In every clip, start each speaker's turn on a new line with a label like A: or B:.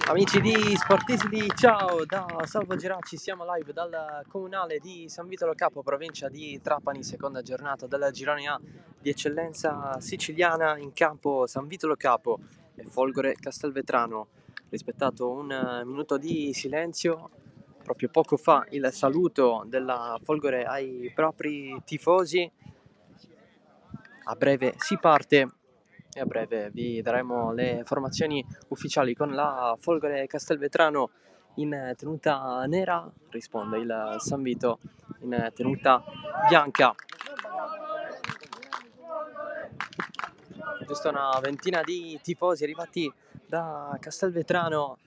A: Amici di Sportisili, ciao da Salvo Geracci, siamo live dal comunale di San Vitolo Capo, provincia di Trapani, seconda giornata della Girone A di eccellenza siciliana. In campo San Vitolo Capo e Folgore Castelvetrano. Rispettato un minuto di silenzio, proprio poco fa il saluto della Folgore ai propri tifosi. A breve si parte e a breve vi daremo le formazioni ufficiali con la Folgore Castelvetrano in tenuta nera, risponde il San Vito in tenuta bianca. Giusto una ventina di tifosi arrivati da Castelvetrano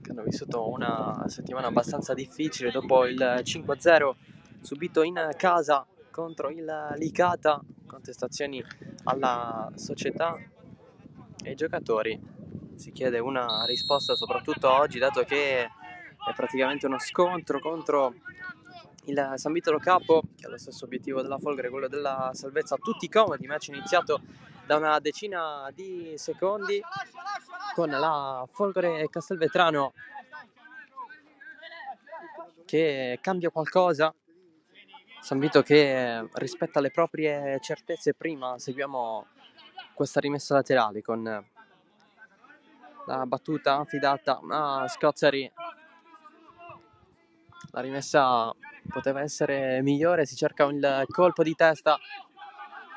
A: che hanno vissuto una settimana abbastanza difficile dopo il 5-0 subito in casa contro il Licata, contestazioni alla società e ai giocatori. Si chiede una risposta soprattutto oggi, dato che è praticamente uno scontro contro il San Vitolo Capo, che ha lo stesso obiettivo della Folgore, quello della salvezza a tutti i comodi. Match iniziato da una decina di secondi con la Folgore Castelvetrano che cambia qualcosa. San Vito che rispetta le proprie certezze. Prima seguiamo questa rimessa laterale con la battuta affidata a Scozzari. La rimessa poteva essere migliore, si cerca il colpo di testa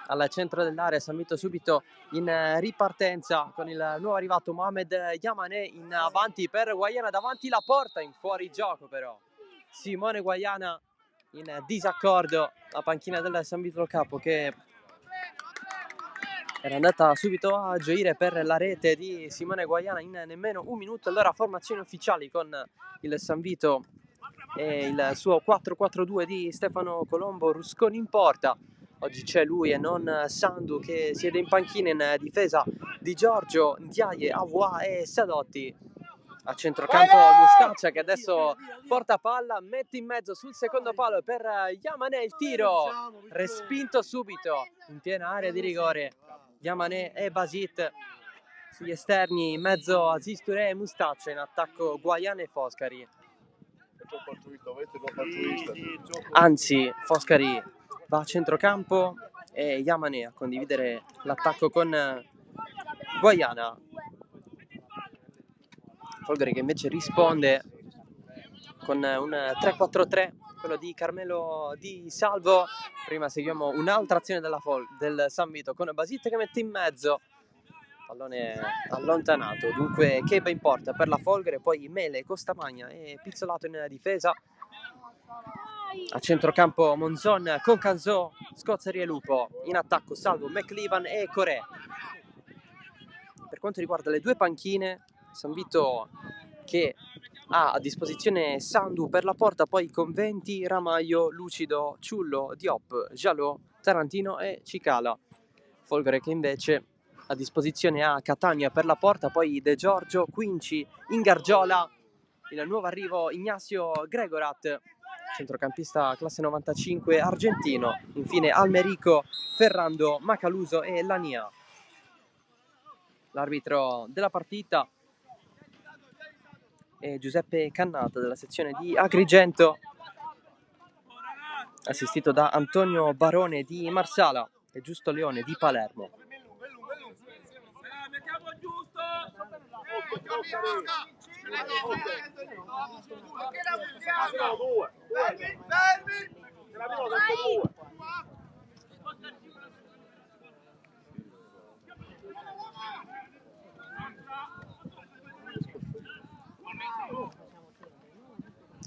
A: al centro dell'area. San Vito subito in ripartenza con il nuovo arrivato Mohamed Yamane in avanti per Guaiana, davanti la porta, in fuorigioco però Simone Guaiana in disaccordo. La panchina del San Vito Capo che era andata subito a gioire per la rete di Simone Guaiana in nemmeno un minuto. Allora formazioni ufficiali con il San Vito e il suo 4-4-2 di Stefano Colombo. Rusconi in porta, oggi c'è lui e non Sandu che siede in panchina. In difesa di Giorgio, Ndiaye, Avoa e Sadotti. A centrocampo Mustaccia che adesso porta palla, mette in mezzo sul secondo palo per Yamane, il tiro respinto subito in piena area di rigore. Yamane e Basit sugli esterni, in mezzo a Zisture e Mustaccia, in attacco Guaiana e Foscari. Anzi, Foscari va a centrocampo e Yamane a condividere l'attacco con Guaiana. Folgore che invece risponde con un 3-4-3, quello di Carmelo Di Salvo. Prima seguiamo un'altra azione del San Vito con Basit che mette in mezzo, pallone allontanato. Dunque Cheba in porta per la Folgore, poi Mele, Costamagna e Pizzolato in difesa. A centrocampo Monzon con Canzò, Scozzari e Lupo. In attacco Salvo, McLevan e Corè. Per quanto riguarda le due panchine, San Vito che ha a disposizione Sandu per la porta, poi con Venti, Ramaglio, Lucido, Ciullo, Diop, Jalò, Tarantino e Cicala. Folgore che invece a disposizione ha Catania per la porta, poi De Giorgio, Quinci, Ingargiola, il nuovo arrivo Ignacio Gregorat, centrocampista classe 95 argentino, infine Almerico, Ferrando, Macaluso e Lania. L'arbitro della partita è Giuseppe Cannata della sezione di Agrigento, assistito da Antonio Barone di Marsala e Giusto Leone di Palermo.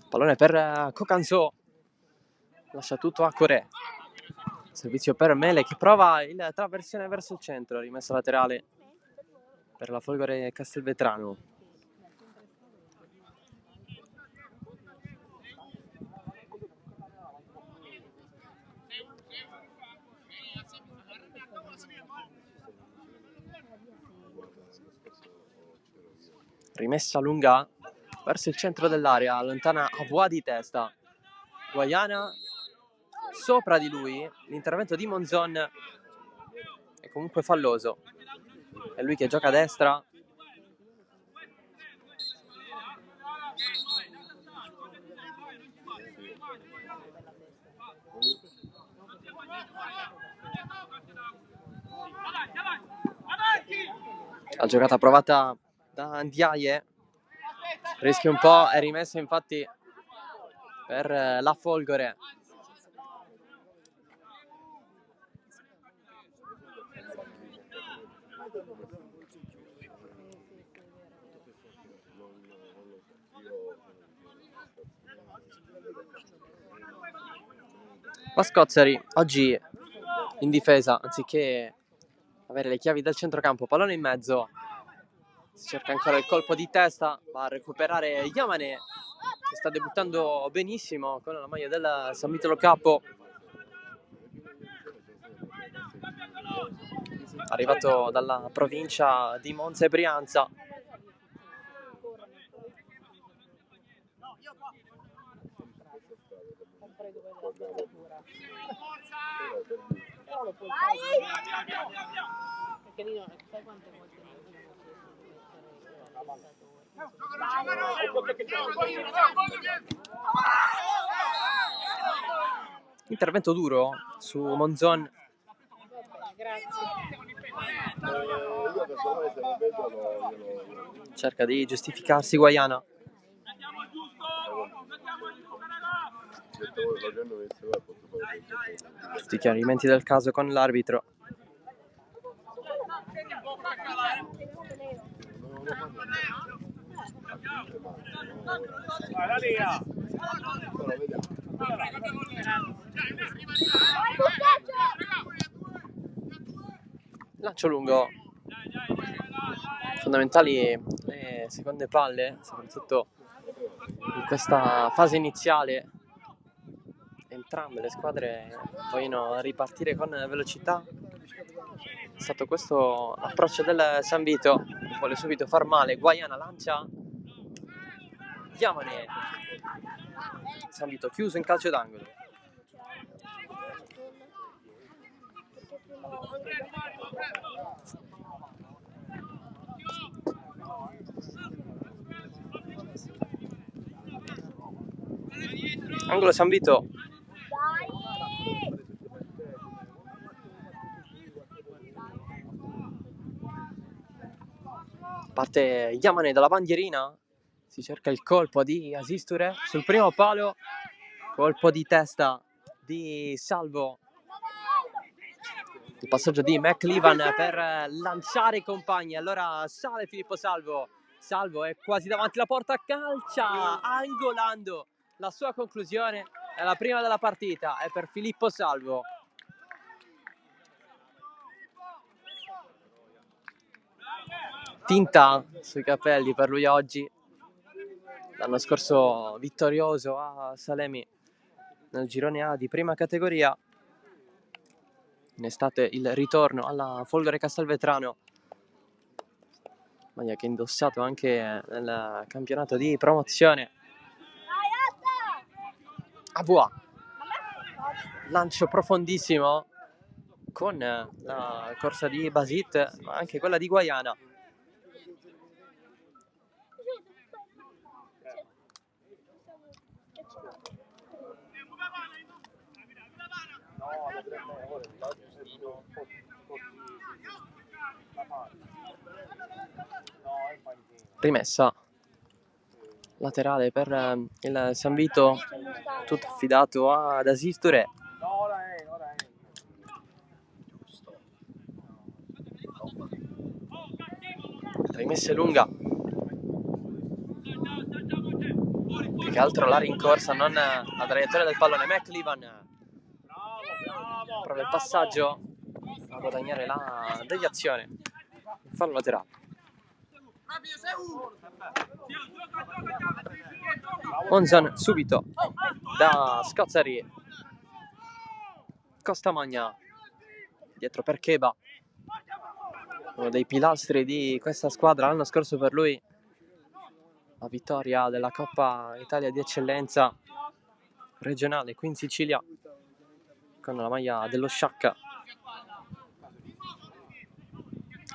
A: Pallone per Cocanzò, lascia tutto a Corè. Servizio per Mele che prova il traversione verso il centro, rimessa laterale per la Folgore Castelvetrano. Rimessa lunga verso il centro dell'area, allontana Avoa di testa. Guaiana sopra di lui. L'intervento di Monzon è comunque falloso. È lui che gioca a destra. La giocata provata da Ndiaye, rischia un po', è rimessa infatti per la Folgore. Pascozzari oggi in difesa, anziché avere le chiavi del centrocampo, pallone in mezzo, si cerca ancora il colpo di testa, va a recuperare Yamane, che sta debuttando benissimo con la maglia del San Vitolo Capo, arrivato dalla provincia di Monza e Brianza. Intervento duro su Monzon. Cerca di giustificarsi Guaiana. Tutti i chiarimenti del caso con l'arbitro. Lancio lungo. Fondamentali le seconde palle, soprattutto in questa fase iniziale. Entrambe le squadre vogliono ripartire con velocità. È stato questo l'approccio del San Vito, vuole subito far male. Guaiana lancia, Yamane, San Vito chiuso in calcio d'angolo. Angolo San Vito. Parte Yamane dalla bandierina, si cerca il colpo di Asisture sul primo palo, colpo di testa di Salvo, il passaggio di McLevan per lanciare i compagni, allora sale Filippo Salvo, Salvo è quasi davanti alla porta, calcia angolando, la sua conclusione è la prima della partita, è per Filippo Salvo. Tinta sui capelli per lui oggi, l'anno scorso vittorioso a Salemi nel girone A di prima categoria, in estate il ritorno alla Folgore Castelvetrano, maglia che ha indossato anche nel campionato di promozione. Abua, lancio profondissimo con la corsa di Basit, ma anche quella di Guaiana. Rimessa laterale per il San Vito, tutto affidato ad Asisture. Rimessa lunga, più che altro la rincorsa, non la traiettoria del pallone. McLevan prova il passaggio a guadagnare la deviazione, fallo laterale. Monzon subito da Scozzari, Costamagna dietro per Cheba, uno dei pilastri di questa squadra. L'anno scorso per lui la vittoria della Coppa Italia di Eccellenza regionale qui in Sicilia. con la maglia dello Sciacca.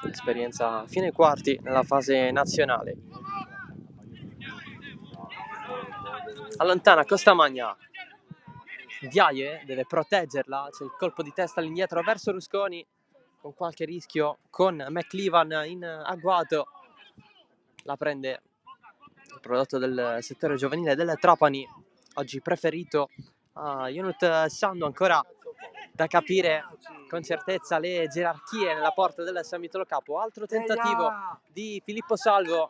A: L'esperienza fino ai quarti nella fase nazionale. Allontana Costamagna. Diaye deve proteggerla, c'è il colpo di testa all'indietro verso Rusconi con qualche rischio, con McLevan in agguato. La prende il prodotto del settore giovanile del Trapani, oggi preferito a Yonut Sandu. Ancora da capire con certezza le gerarchie nella porta del San Vitolo Capo. Altro tentativo di Filippo Salvo,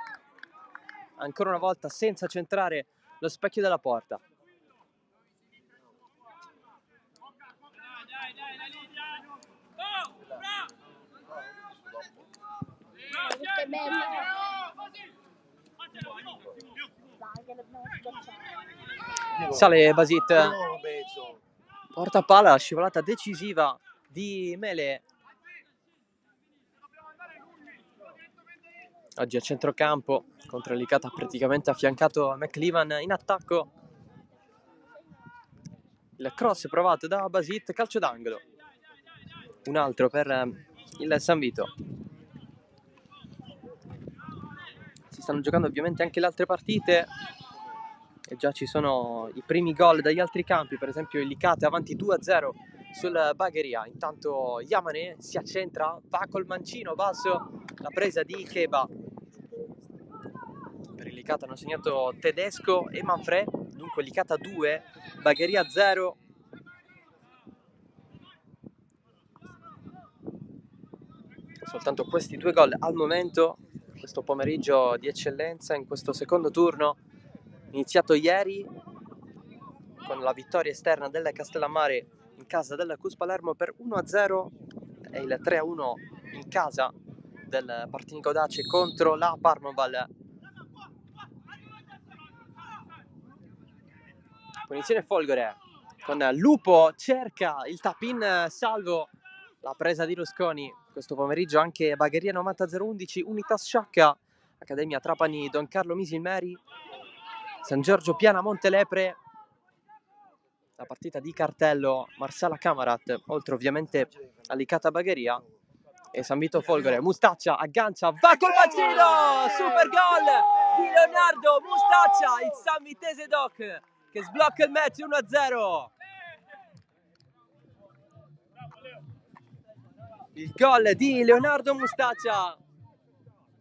A: ancora una volta senza centrare lo specchio della porta. Sale Basit, porta palla, scivolata decisiva di Mele. Oggi a centrocampo contro Licata, praticamente affiancato McLevan in attacco. Il cross provato da Basit, calcio d'angolo. Un altro per il San Vito. Si stanno giocando ovviamente anche le altre partite e già ci sono i primi gol dagli altri campi, per esempio il Licata avanti 2-0 sul Bagheria. Intanto Yamane si accentra, va col mancino basso, la presa di Keba. Per il Licata hanno segnato Tedesco e Manfred, dunque Licata 2, Bagheria 0. Soltanto questi due gol al momento, questo pomeriggio di eccellenza in questo secondo turno, iniziato ieri con la vittoria esterna del Castellammare in casa del Cus Palermo per 1-0 e il 3-1 in casa del Partinico Dace contro la Parmoval. Punizione Folgore con Lupo, cerca il tap-in Salvo, la presa di Rusconi. Questo pomeriggio anche Bagheria 90-011, Unitas Sciacca, Accademia Trapani Don Carlo Misilmeri, San Giorgio Piana Montelepre. La partita di cartello Marsala Camarat, oltre ovviamente a Licata Bagheria e San Vito Folgore. Mustaccia aggancia, va col bacino, super gol di Leonardo Mustaccia, il San Vitese Doc che sblocca il match 1-0. Il gol di Leonardo Mustaccia,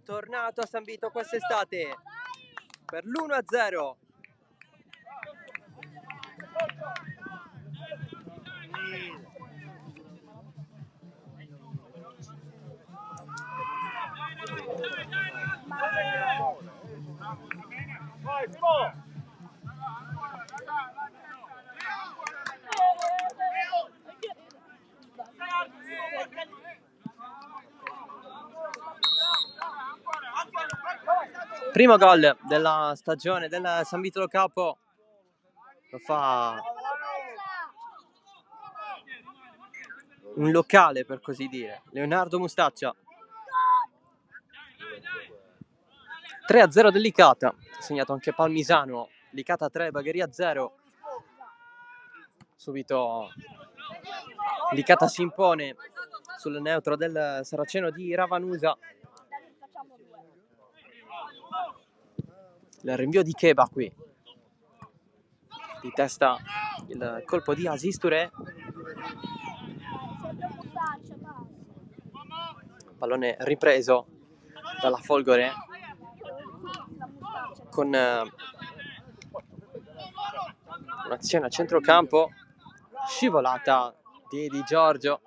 A: tornato a San Vito quest'estate per l'1-0. Primo gol della stagione del San Vitolo Capo, lo fa un locale per così dire, Leonardo Mustaccia. 3-0 del Licata, segnato anche Palmisano, Licata 3, Bagheria 0. Subito Licata si impone sul neutro del Saraceno di Ravanusa. Il rinvio di Keba qui, di testa il colpo di Asisture. Pallone ripreso dalla Folgore con un'azione a centrocampo, scivolata di Giorgio,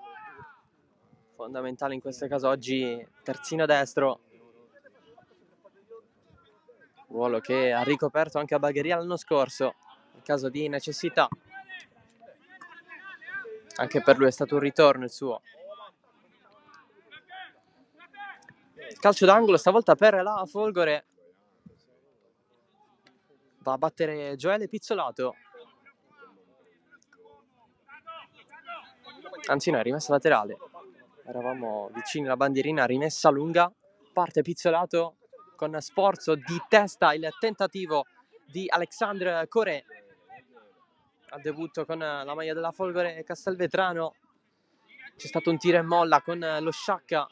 A: fondamentale in questo caso oggi terzino destro, ruolo che ha ricoperto anche a Bagheria l'anno scorso in caso di necessità. Anche per lui è stato un ritorno il suo. Calcio d'angolo stavolta per la Folgore, va a battere Gioele Pizzolato, anzi no, è rimessa laterale, eravamo vicini alla bandierina, rimessa lunga, parte Pizzolato con sforzo di testa, il tentativo di Alexandre Coré, al debutto con la maglia della Folgore Castelvetrano. C'è stato un tiro e molla con lo Sciacca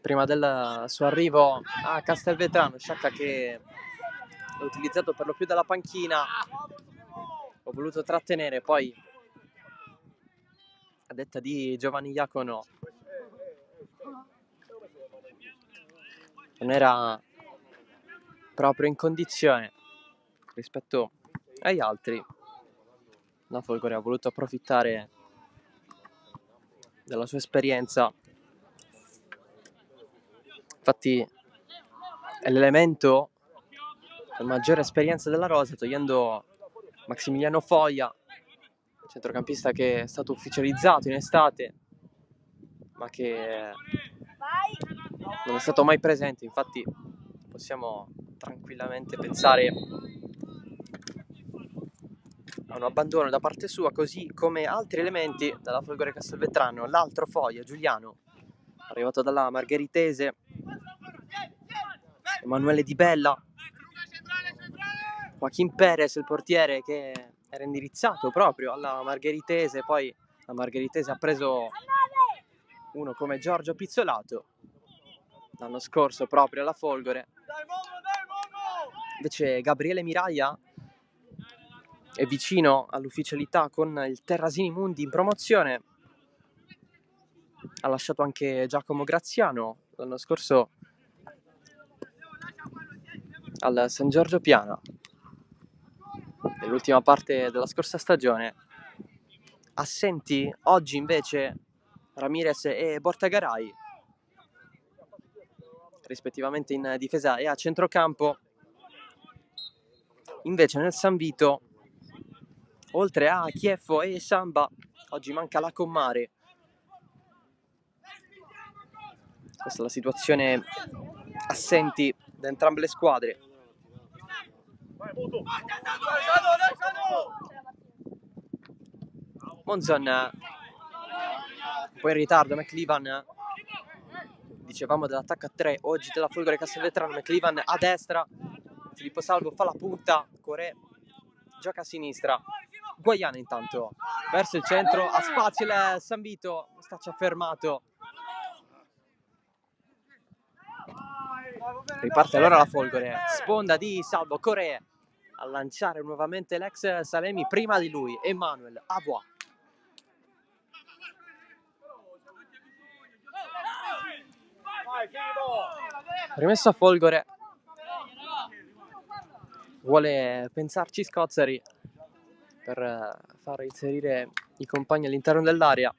A: prima del suo arrivo a Castelvetrano. Sciacca che è utilizzato per lo più dalla panchina. Ho voluto trattenere, poi a detta di Giovanni Iacono non era proprio in condizione rispetto agli altri. La Folgore ha voluto approfittare della sua esperienza. Infatti è l'elemento con maggiore esperienza della rosa, togliendo Maximiliano Foglia, centrocampista che è stato ufficializzato in estate, ma che non è stato mai presente. Infatti possiamo tranquillamente pensare a un abbandono da parte sua, così come altri elementi dalla Folgore Castelvetrano. L'altro Foglia, Giuliano, arrivato dalla Margheritese, Emanuele Di Bella, Joaquin Perez, il portiere che era indirizzato proprio alla Margheritese, poi la Margheritese ha preso uno come Giorgio Pizzolato l'anno scorso proprio alla Folgore. Invece Gabriele Miraglia è vicino all'ufficialità con il Terrasini Mundi in promozione. Ha lasciato anche Giacomo Graziano l'anno scorso al San Giorgio Piana nell'ultima parte della scorsa stagione. Assenti oggi invece Ramirez e Bortagaray, rispettivamente in difesa e a centrocampo. Invece nel San Vito, oltre a Chieffo e Samba, oggi manca la Commare. Questa è la situazione assenti da entrambe le squadre. Monzon un po' in ritardo, McLevan, dicevamo dell'attacco a 3 oggi della Folgore Castelvetrano. McLevan a destra, Filippo Salvo fa la punta, Corè gioca a sinistra, Guaiana intanto verso il centro, ha spazio il San Vito, Staccia fermato. Riparte allora la Folgore, sponda di Salvo, Corè a lanciare nuovamente l'ex Salemi, prima di lui Emmanuel Avoa. Rimesso a Folgore, vuole pensarci Scozzari per far inserire i compagni all'interno dell'area.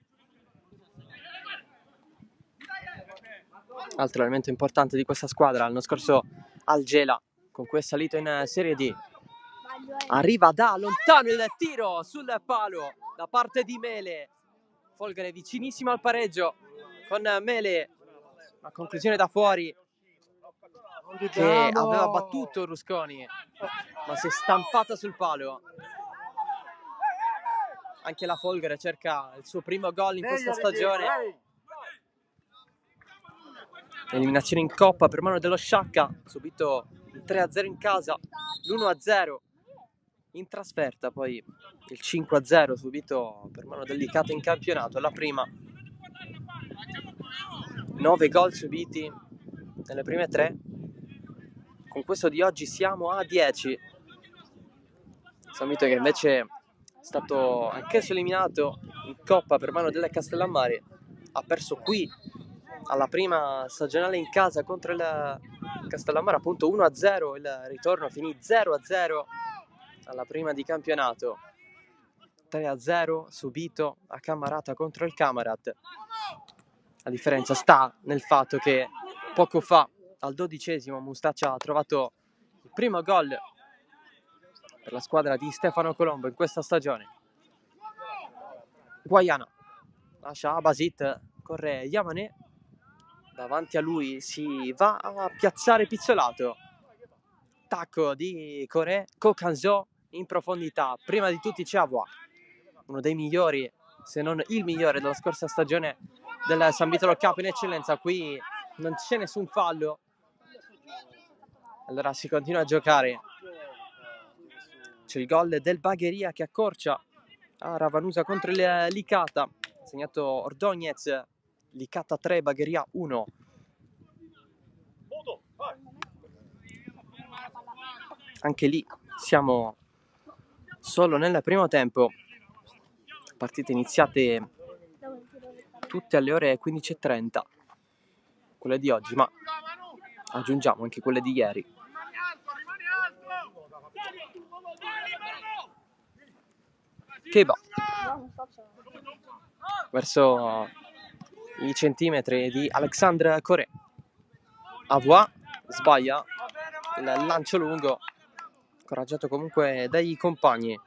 A: Altro elemento importante di questa squadra, l'anno scorso al Gela, con cui è salito in Serie D. Arriva da lontano il tiro sul palo da parte di Mele. Folgore vicinissimo al pareggio con Mele, a conclusione da fuori che aveva battuto Rusconi, ma si è stampata sul palo. Anche la Folgore cerca il suo primo gol in questa stagione. Eliminazione in Coppa per mano dello Sciacca, subito il 3-0 in casa, l'1-0 in trasferta, poi il 5-0 subito per mano del Licata in campionato, la prima. 9 gol subiti nelle prime 3. Con questo di oggi siamo a 10. San Vito che invece è stato anch'esso eliminato in Coppa per mano delle Castellammare, ha perso qui alla prima stagionale in casa contro il Castellammare, appunto 1-0, il ritorno finì 0-0 alla prima di campionato, 3-0 subito a Camarata contro il Camarat. La differenza sta nel fatto che poco fa, al 12esimo, Mustaccia ha trovato il primo gol per la squadra di Stefano Colombo in questa stagione. Guaiana lascia Abasit, corre Yamané, davanti a lui si va a piazzare Pizzolato, tacco di Corè, Cocanzo in profondità, prima di tutti c'è Avoa, uno dei migliori, se non il migliore della scorsa stagione del San Vito Cup in eccellenza. Qui non c'è nessun fallo, allora si continua a giocare C'è il gol del Bagheria che accorcia a Ravanusa contro il Licata, segnato Ordóñez. Licata 3, Bagheria 1. Anche lì siamo solo nel primo tempo, partite iniziate tutte alle ore 15:30, quelle di oggi, ma aggiungiamo anche quelle di ieri. Keba verso i centimetri di Alexandre Coré. Avoa sbaglia il lancio lungo, incoraggiato comunque dai compagni.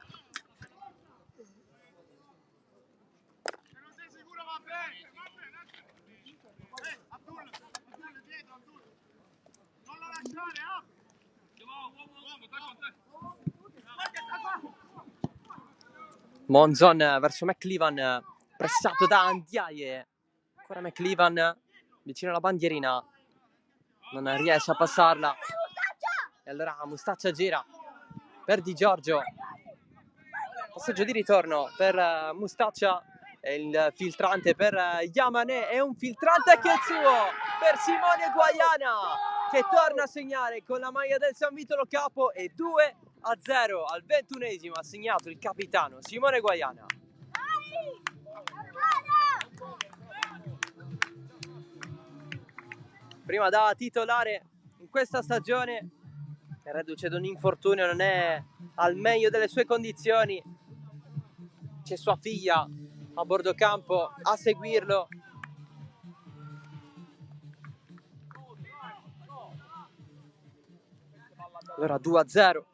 A: Monzon verso McLevan, pressato da Ndiaye. Ancora McLevan vicino alla bandierina, non riesce a passarla. E allora Mustaccia gira per Di Giorgio. Passaggio di ritorno per Mustaccia. E il filtrante per Yamane. È un filtrante che è suo per Simone Guaiana, che torna a segnare con la maglia del San Vitolo Capo. E 2-0 al 21esimo ha segnato il capitano Simone Guaiana. Prima da titolare in questa stagione, reduce da un infortunio, non è al meglio delle sue condizioni. C'è sua figlia a bordo campo a seguirlo. Allora 2-0.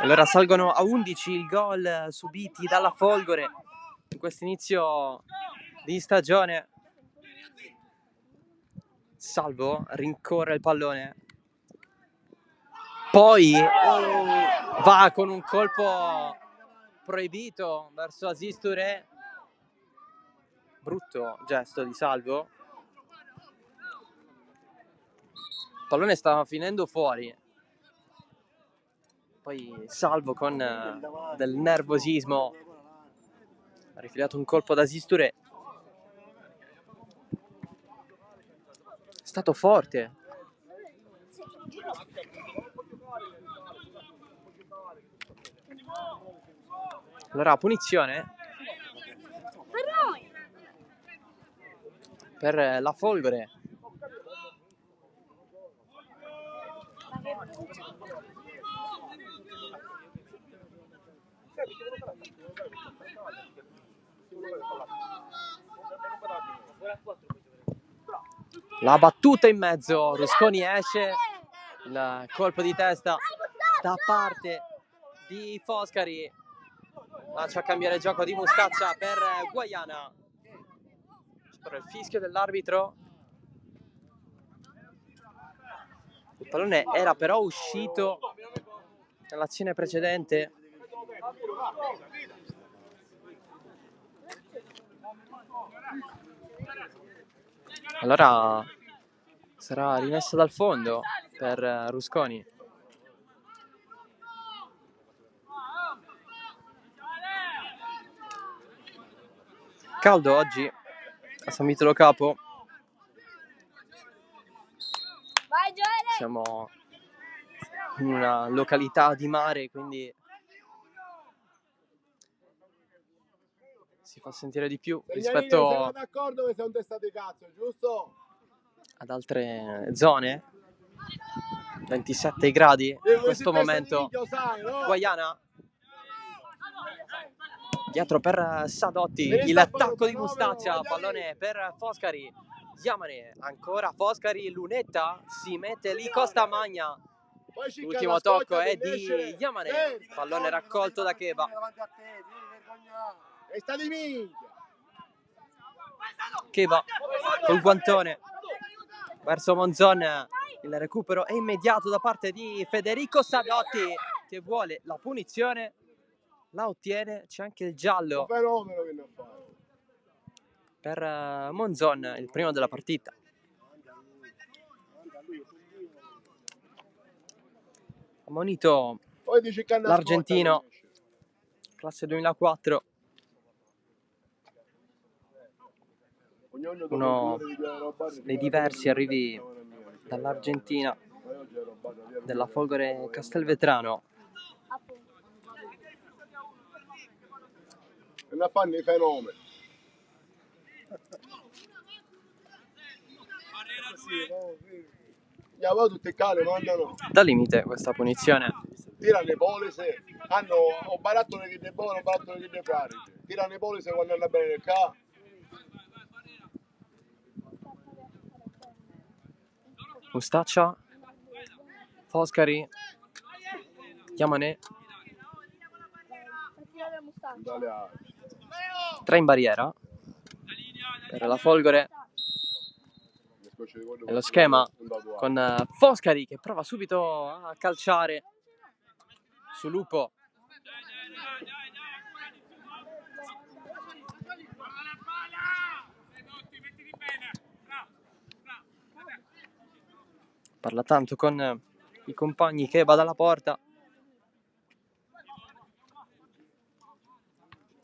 A: Allora salgono a 11 il gol subiti dalla Folgore in questo inizio di stagione. Salvo rincorre il pallone, poi va con un colpo proibito verso Aziz Touré. Brutto gesto di Salvo. Il pallone stava finendo fuori, poi Salvo con del nervosismo ha rifilato un colpo da Aziz Touré. È stato forte. Allora punizione per la Folgore. La battuta in mezzo, Rusconi esce, il colpo di testa da parte di Foscari, lascia cambiare il gioco di Mustaccia per Guaiana. C'è il fischio dell'arbitro. Il pallone era però uscito nell'azione precedente. Allora sarà rimessa dal fondo per Rusconi. Caldo oggi a San Vitolo Capo. Siamo in una località di mare, quindi si fa sentire di più rispetto ad altre zone. 27 gradi in questo momento. Guaiana dietro per Sadotti, il tacco di Mustaccia, pallone per Foscari. Yamane, ancora Foscari, Lunetta si mette lì, Costa Magna. L'ultimo tocco è di Yamane, pallone raccolto da Keba. Keba col guantone verso Monzon, Il recupero è immediato da parte di Federico Sadotti, che vuole la punizione, la ottiene. C'è anche il giallo per Monzon, il primo della partita. Ammonito l'argentino, classe 2004, uno dei diversi arrivi dall'Argentina, della Folgore Castelvetrano.
B: E la fanno i fenomeni. Tutti cale, mandano.
A: Da limite questa punizione.
B: Tira le polise, ho barattolo che de buono, barattolo che de frari. Tira le polise quando anda bene il ca.
A: Mustaccia, Foscari, Chiamane, 3 in barriera per la Folgore. E lo schema con Foscari che prova subito a calciare su Lupo. Parla tanto con i compagni che va dalla porta.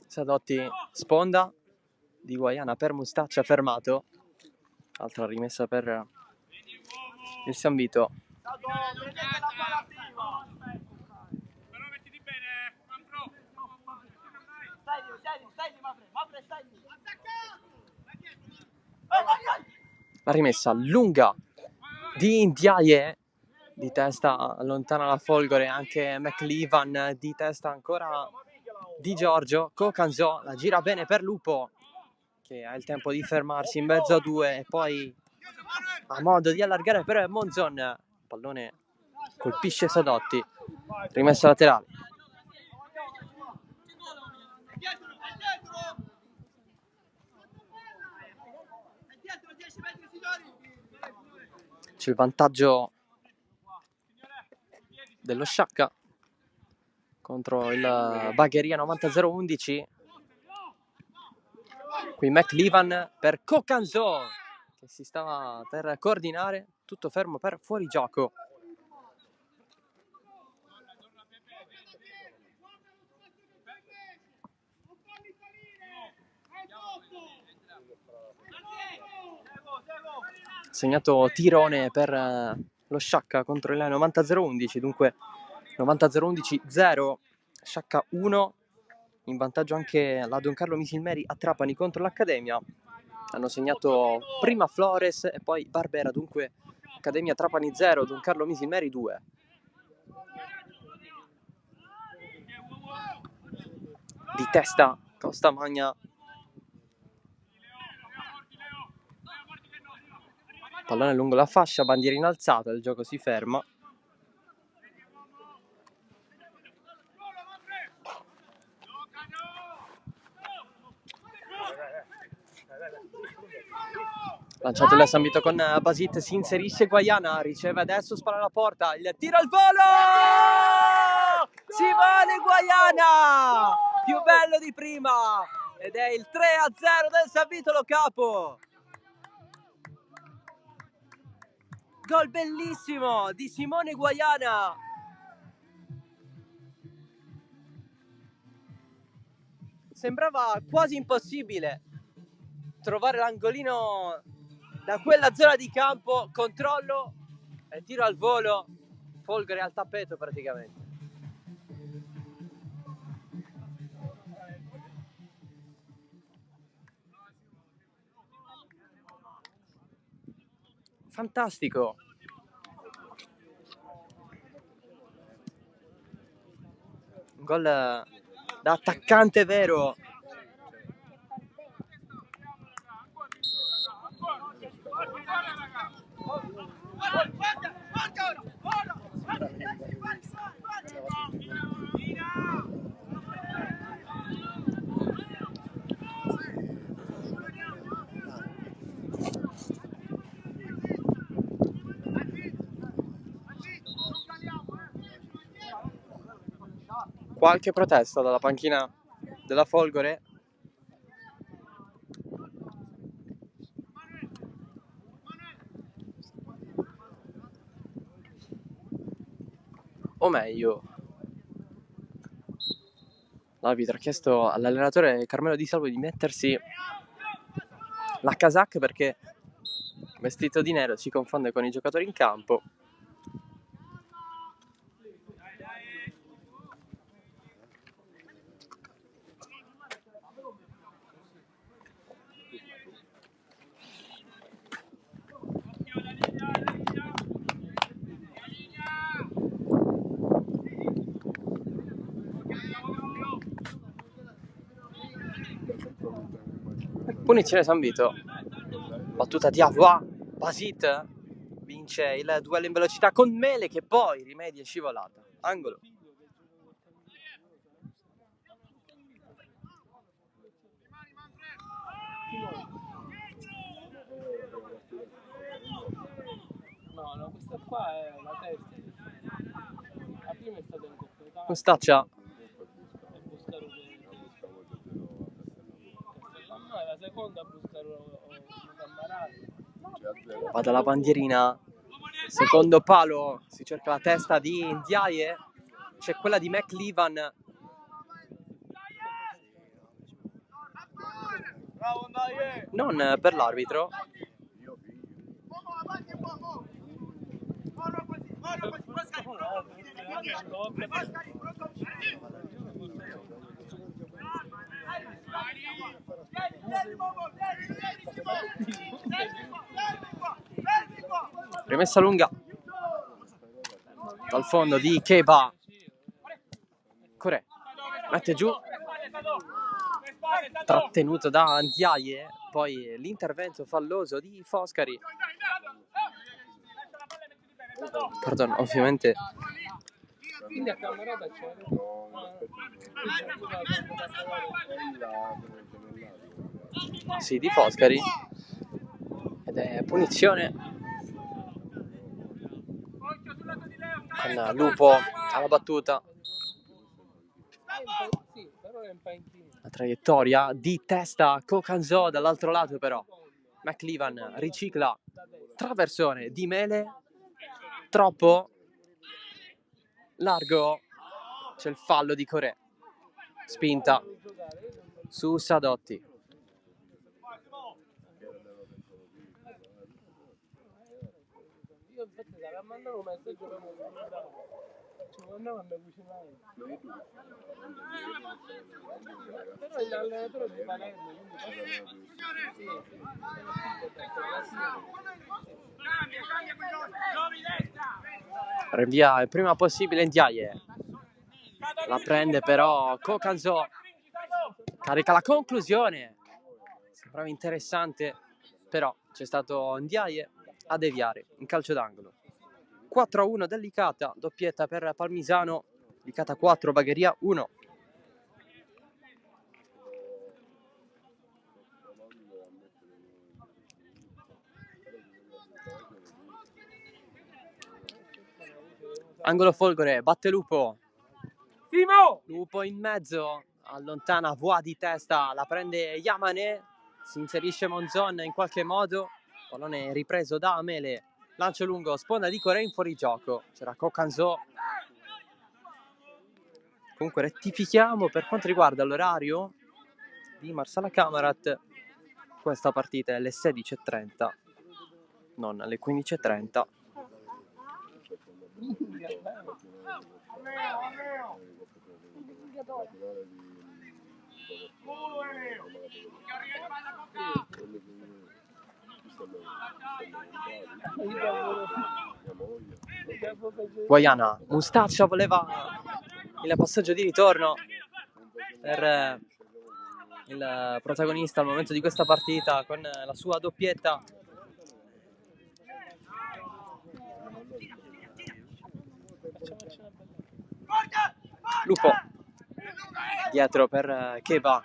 A: Sadotti, sponda di Guaiana per Mustaccia, fermato. Altra rimessa per il San Vito. La rimessa lunga di Ndiaye, di testa allontana la Folgore, anche McLevan di testa ancora di Giorgio. Cocanzo la gira bene per Lupo, che ha il tempo di fermarsi in mezzo a due e poi ha modo di allargare per Monzon. Pallone colpisce Sadotti, rimessa laterale. C'è il vantaggio dello Sciacca contro il Bagheria 90-0-11. Qui McLevan per Cocanzo, che si stava per coordinare, tutto fermo per fuorigioco. Segnato tirone per lo Sciacca contro il 90-0-11, dunque 90-0-11-0, Sciacca 1, in vantaggio anche la Don Carlo Misilmeri a Trapani contro l'Accademia. Hanno segnato prima Flores e poi Barbera, dunque Accademia Trapani 0, Don Carlo Misilmeri 2. Di testa Costamagna. Pallone lungo la fascia, bandiera innalzata, il gioco si ferma. Lanciato il San Vito con Basit, si inserisce Guaiana, riceve adesso, spara alla porta, il tiro al volo! Simone Guaiana! Più bello di prima! Ed è il 3-0 del San Vito Lo Capo! Gol bellissimo di Simone Guaiana! Sembrava quasi impossibile trovare l'angolino da quella zona di campo, controllo e tiro al volo, Folgore al tappeto praticamente. Fantastico. Un gol da attaccante vero. qualche protesta dalla panchina della Folgore. O meglio, l'arbitro ha chiesto all'allenatore Carmelo Di Salvo di mettersi la casacca perché vestito di nero si confonde con i giocatori in campo. Punizione San Vito, battuta di Avoa, Basit vince il duello in velocità con Mele che poi rimedia scivolata, angolo.
C: No, questa qua è la testa. La prima è stata interpretata.
A: Mustaccia.
C: E Buscaro no, è la seconda Buscaro Cammarati.
A: Va dalla bandierina, secondo palo, si cerca la testa di Ndiaye, c'è quella di McLevan. Non per l'arbitro. Rimessa lunga dal fondo di Keba. Corre, mette giù, trattenuto da Ndiaye, poi l'intervento falloso di Foscari. Pardon, ovviamente.
C: Quindi a Cammarata c'è.
A: Sì, di Foscari. Ed è punizione con Lupo alla battuta.
C: Sì, però è in panchina.
A: La traiettoria di testa Cocanzo dall'altro lato però. McLevan ricicla traversone di Mele, troppo largo, c'è il fallo di Corè, spinta su Sadotti.
C: Io infatti sarà mandato un messaggio per non mi avvicinare. Però l'allenatore di Palermo,
A: Rinvia il prima possibile Ndiaye, la prende però Cocanzo, carica la conclusione, sembrava interessante, però c'è stato Ndiaye a deviare in calcio d'angolo. 4-1 del Licata, doppietta per Palmisano, Licata 4, Bagheria 1. Angolo Folgore, batte Lupo. Lupo in mezzo, allontana Voa di testa, la prende Yamane, si inserisce Monzon in qualche modo, pallone ripreso da Amele, lancio lungo, sponda di Corè in fuorigioco, c'era Cocanzo. Comunque rettifichiamo per quanto riguarda l'orario di Marsala Camarat, questa partita è alle 16:30, non alle 15:30. Guaiana, Mustaccia voleva il passaggio di ritorno per il protagonista al momento di questa partita con la sua doppietta. Lupo dietro per Keba,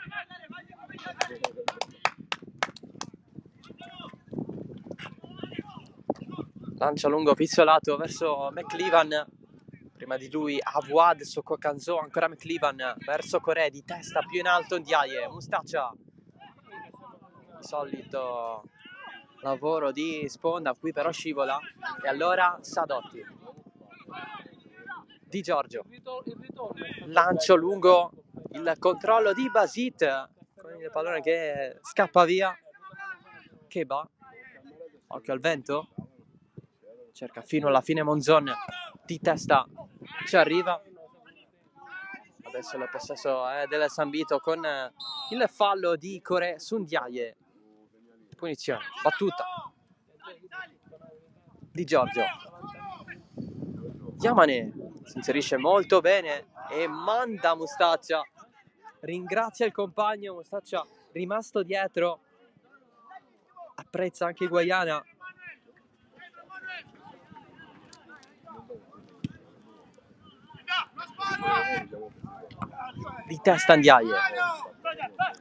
A: lancia lungo pizzolato verso McLevan, Prima di lui Avoua, adesso Kokanzo, ancora McLevan verso Corè, di testa più in alto Ndiaye, Mustaccia. Solito lavoro di sponda, qui però scivola. E allora Sadotti. Di Giorgio. Lancio lungo, il controllo di Basit. Con il pallone che scappa via. Keba. Occhio al vento. Cerca fino alla fine Monzon. Di testa ci arriva. Adesso il possesso è del San Vito con il fallo di Corè su Ndiaye. Punizione, battuta di Giorgio. Yamane si inserisce molto bene e manda Mustaccia. Ringrazia il compagno, Mustaccia rimasto dietro. Apprezza anche Guaiana. Di testa Ndiaye.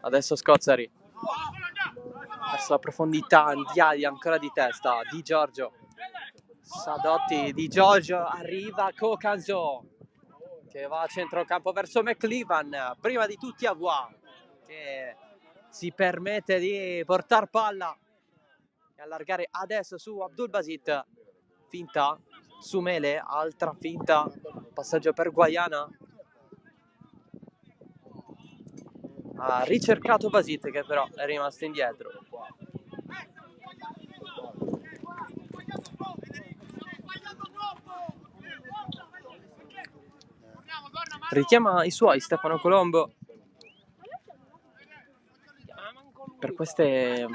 A: Adesso Scozzari. Verso la profondità, Ndiaye ancora di testa. Di Giorgio. Sadotti, Di Giorgio, arriva Kokanzo che va a centrocampo verso McLevan. Prima di tutti Avoua che si permette di portare palla e allargare adesso su Abdul Basit. Finta su Mele, altra finta. Passaggio per Guaiana. Ha ricercato Basit che però è rimasto indietro. Richiama i suoi Stefano Colombo per queste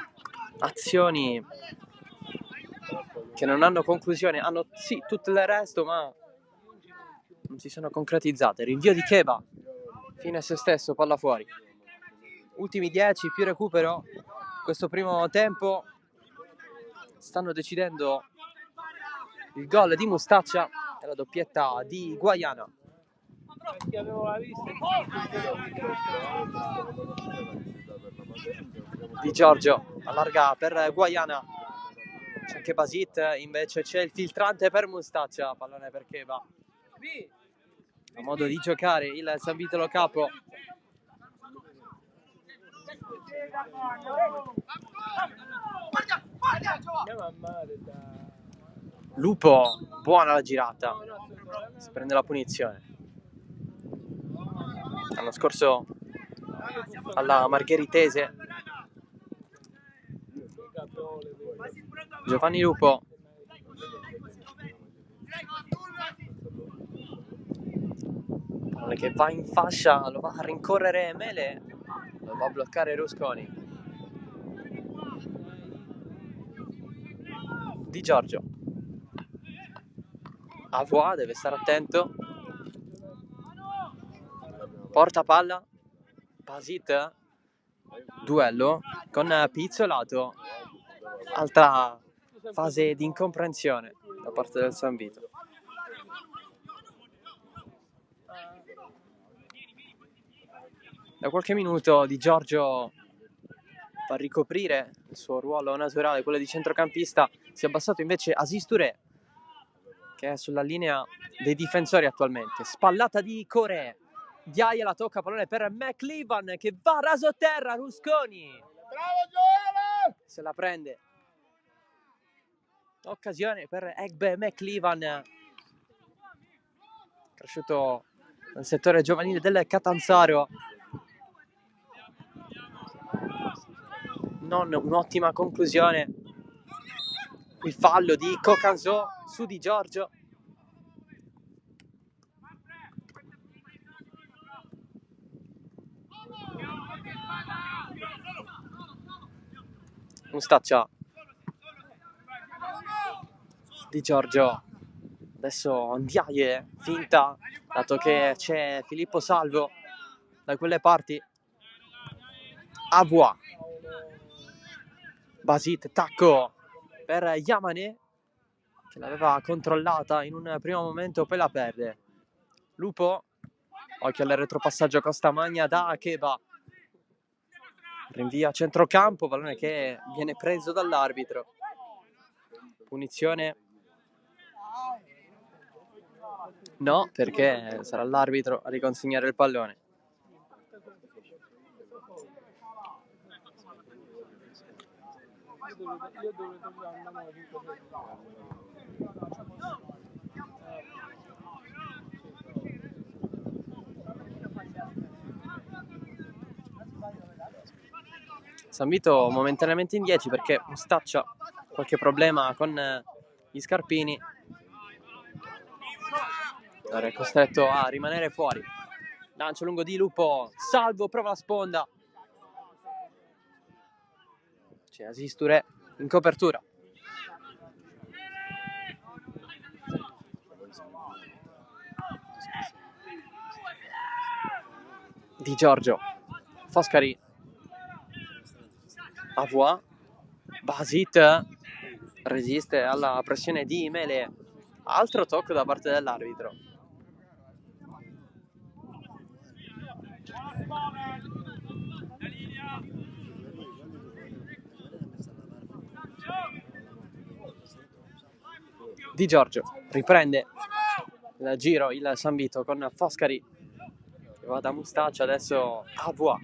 A: azioni che non hanno conclusione, hanno sì tutto il resto ma non si sono concretizzate. Rinvio di Keba, fine a se stesso, palla fuori. Ultimi 10 più recupero. Questo primo tempo stanno decidendo il gol di Mustaccia e la doppietta di Guaiana. Di Giorgio allarga per Guaiana. C'è anche Basit, invece c'è il filtrante per Mustaccia. Pallone per Keba. A modo di giocare il San Vito Lo Capo. Lupo, buona la girata. Si prende la punizione. L'anno scorso alla Margheritese Giovanni Lupo che va in fascia, lo va a rincorrere Mele, lo va a bloccare Rusconi. Di Giorgio. Avoua deve stare attento. Porta palla. Basit. Duello con Pizzolato. Altra fase di incomprensione da parte del San Vito. Da qualche minuto Di Giorgio fa ricoprire il suo ruolo naturale, quello di centrocampista. Si è abbassato invece Aziz Touré, che è sulla linea dei difensori attualmente. Spallata di Corè. Ndiaye la tocca, pallone per McLevan che va raso terra. Rusconi.
B: Bravo Gioele!
A: Se la prende. Occasione per Egbe McLevan, cresciuto nel settore giovanile del Catanzaro. Non un'ottima conclusione. Qui fallo di Kokanzo su Di Giorgio. Mustaccia. Di Giorgio. Adesso Ndiaye, finta, dato che c'è Filippo Salvo da quelle parti. Avoua. Basit, tacco per Yamane, che l'aveva controllata in un primo momento, poi la perde. Lupo, occhio al retropassaggio Costa Magna da Keba. Rinvia a centrocampo, pallone che viene preso dall'arbitro. Punizione No, perché sarà l'arbitro a riconsegnare il pallone.
C: Io dovrei togliere almeno 5
A: San Vito momentaneamente in 10 perché Mustaccia ha qualche problema con gli scarpini. Allora è costretto a rimanere fuori. Lancio lungo di Lupo, Salvo, prova la sponda. C'è Asisture in copertura. Di Giorgio, Foscari, Avoa, Basit resiste alla pressione di Mele. Altro tocco da parte dell'arbitro. Di Giorgio riprende il giro il San Vito con Foscari che va da Mustaccia, adesso Avoa.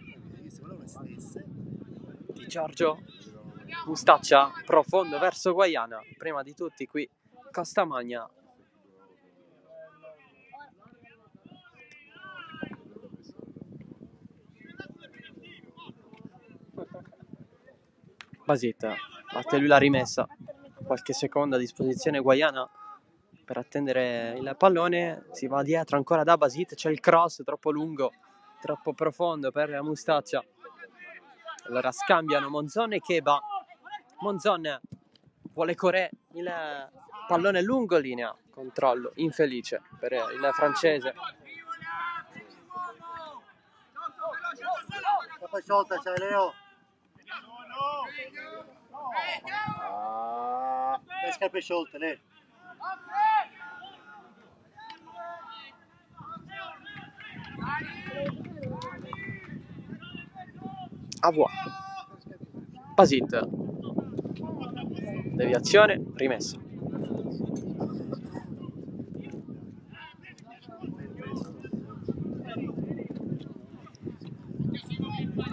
A: Di Giorgio, Mustaccia profondo verso Guaiana, prima di tutti qui Costamagna. Basit batte lui la rimessa, qualche secondo a disposizione Guaiana per attendere il pallone, si va dietro ancora da Basit, c'è il cross troppo lungo, troppo profondo per Mustaccia. Allora scambiano Monzon e Cheba. Monzon vuole Corè, il pallone lungo linea, controllo infelice per il francese.
D: Capa sciolta c'hai Leo. Le scarpe sciolte, Leo.
A: Avoa, Basit, deviazione, rimessa.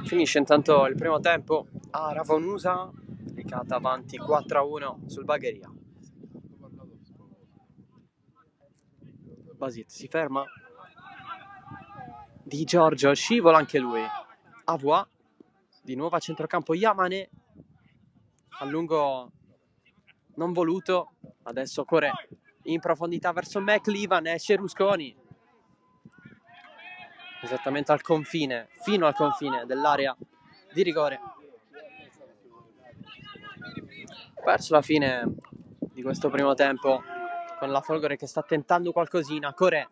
A: Finisce intanto il primo tempo a Ravonusa, recata avanti 4-1 sul Bagheria. Basit si ferma. Di Giorgio scivola anche lui. Avoa, di nuovo a centrocampo Yamane, a lungo non voluto, adesso corre in profondità verso McLevan, esce Rusconi, esattamente al confine, fino al confine dell'area di rigore. Verso la fine di questo primo tempo, con la Folgore che sta tentando qualcosina, Corè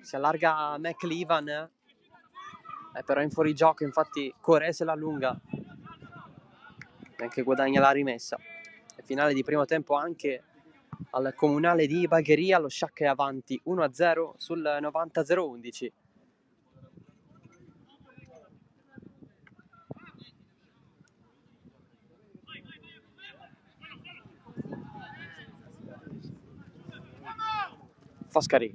A: si allarga McLevan, però in fuorigioco, infatti Corè se la allunga e anche guadagna la rimessa. E finale di primo tempo anche al comunale di Bagheria, lo Sciacca è avanti 1-0 sul 90-011. Foscari,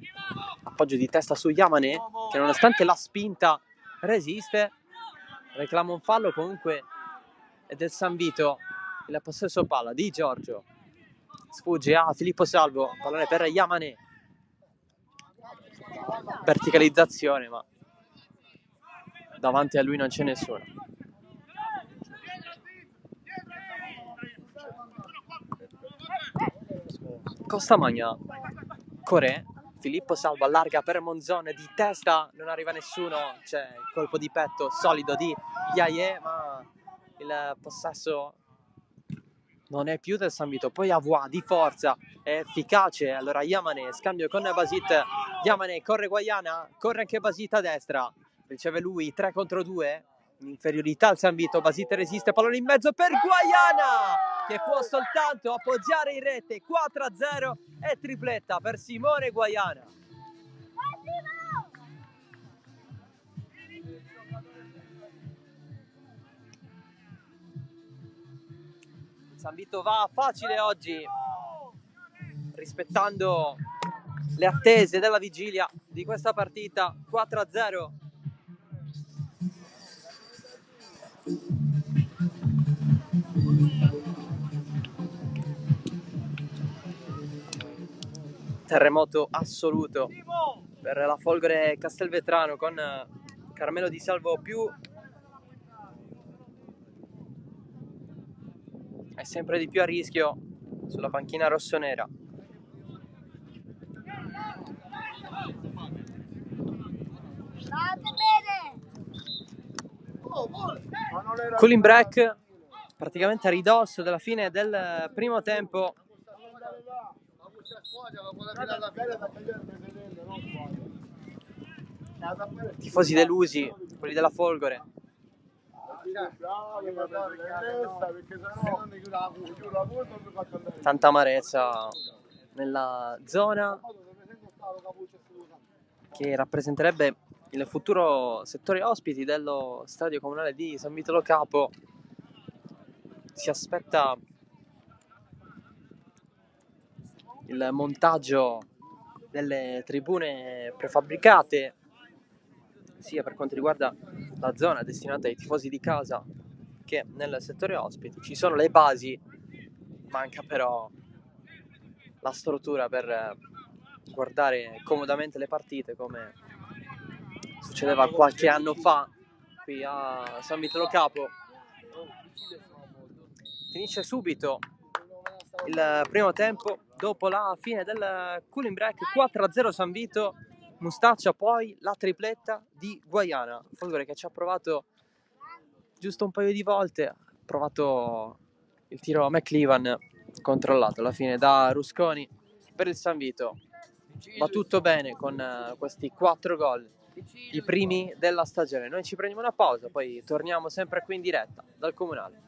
A: appoggio di testa su Yamane, che nonostante la spinta resiste, reclama un fallo, comunque è del San Vito il possesso palla. Di Giorgio sfugge a Filippo Salvo, pallone per Yamane, verticalizzazione, ma davanti a lui non c'è nessuno. Costamagna, Corè, Filippo Salvo allarga per Monzon, di testa non arriva nessuno, c'è il colpo di petto solido di Yaye, ma il possesso non è più del San Vito. Poi Avoa di forza, è efficace, allora Yamane, scambio con Basit, Yamane corre Guaiana, corre anche Basit a destra, riceve lui 3 contro 2, in inferiorità al San Vito, Basit resiste, pallone in mezzo per Guaiana, che può soltanto appoggiare in rete. 4-0 e tripletta per Simone Guaiana. San Vito va facile oggi, rispettando le attese della vigilia di questa partita. 4-0. Terremoto assoluto per la Folgore Castelvetrano, con Carmelo Di Salvo più è sempre di più a rischio sulla panchina rossonera. Cooling break praticamente a ridosso della fine del primo tempo. Tifosi delusi, quelli della Folgore. Tanta amarezza nella zona che rappresenterebbe il futuro settore ospiti dello stadio comunale di San Vitolo Capo. Si aspetta il montaggio delle tribune prefabbricate, sia per quanto riguarda la zona destinata ai tifosi di casa che nel settore ospiti. Ci sono le basi, manca però la struttura per guardare comodamente le partite come succedeva qualche anno fa qui a San Vitolo Capo. Finisce subito il primo tempo dopo la fine del cooling break. 4-0 San Vito. Mustaccia poi la tripletta di Guaiana. Folgore che ci ha provato giusto un paio di volte, ha provato il tiro McLevan controllato alla fine da Rusconi per il San Vito. Va tutto bene con questi 4 gol, i primi della stagione. Noi ci prendiamo una pausa, poi torniamo sempre qui in diretta dal Comunale.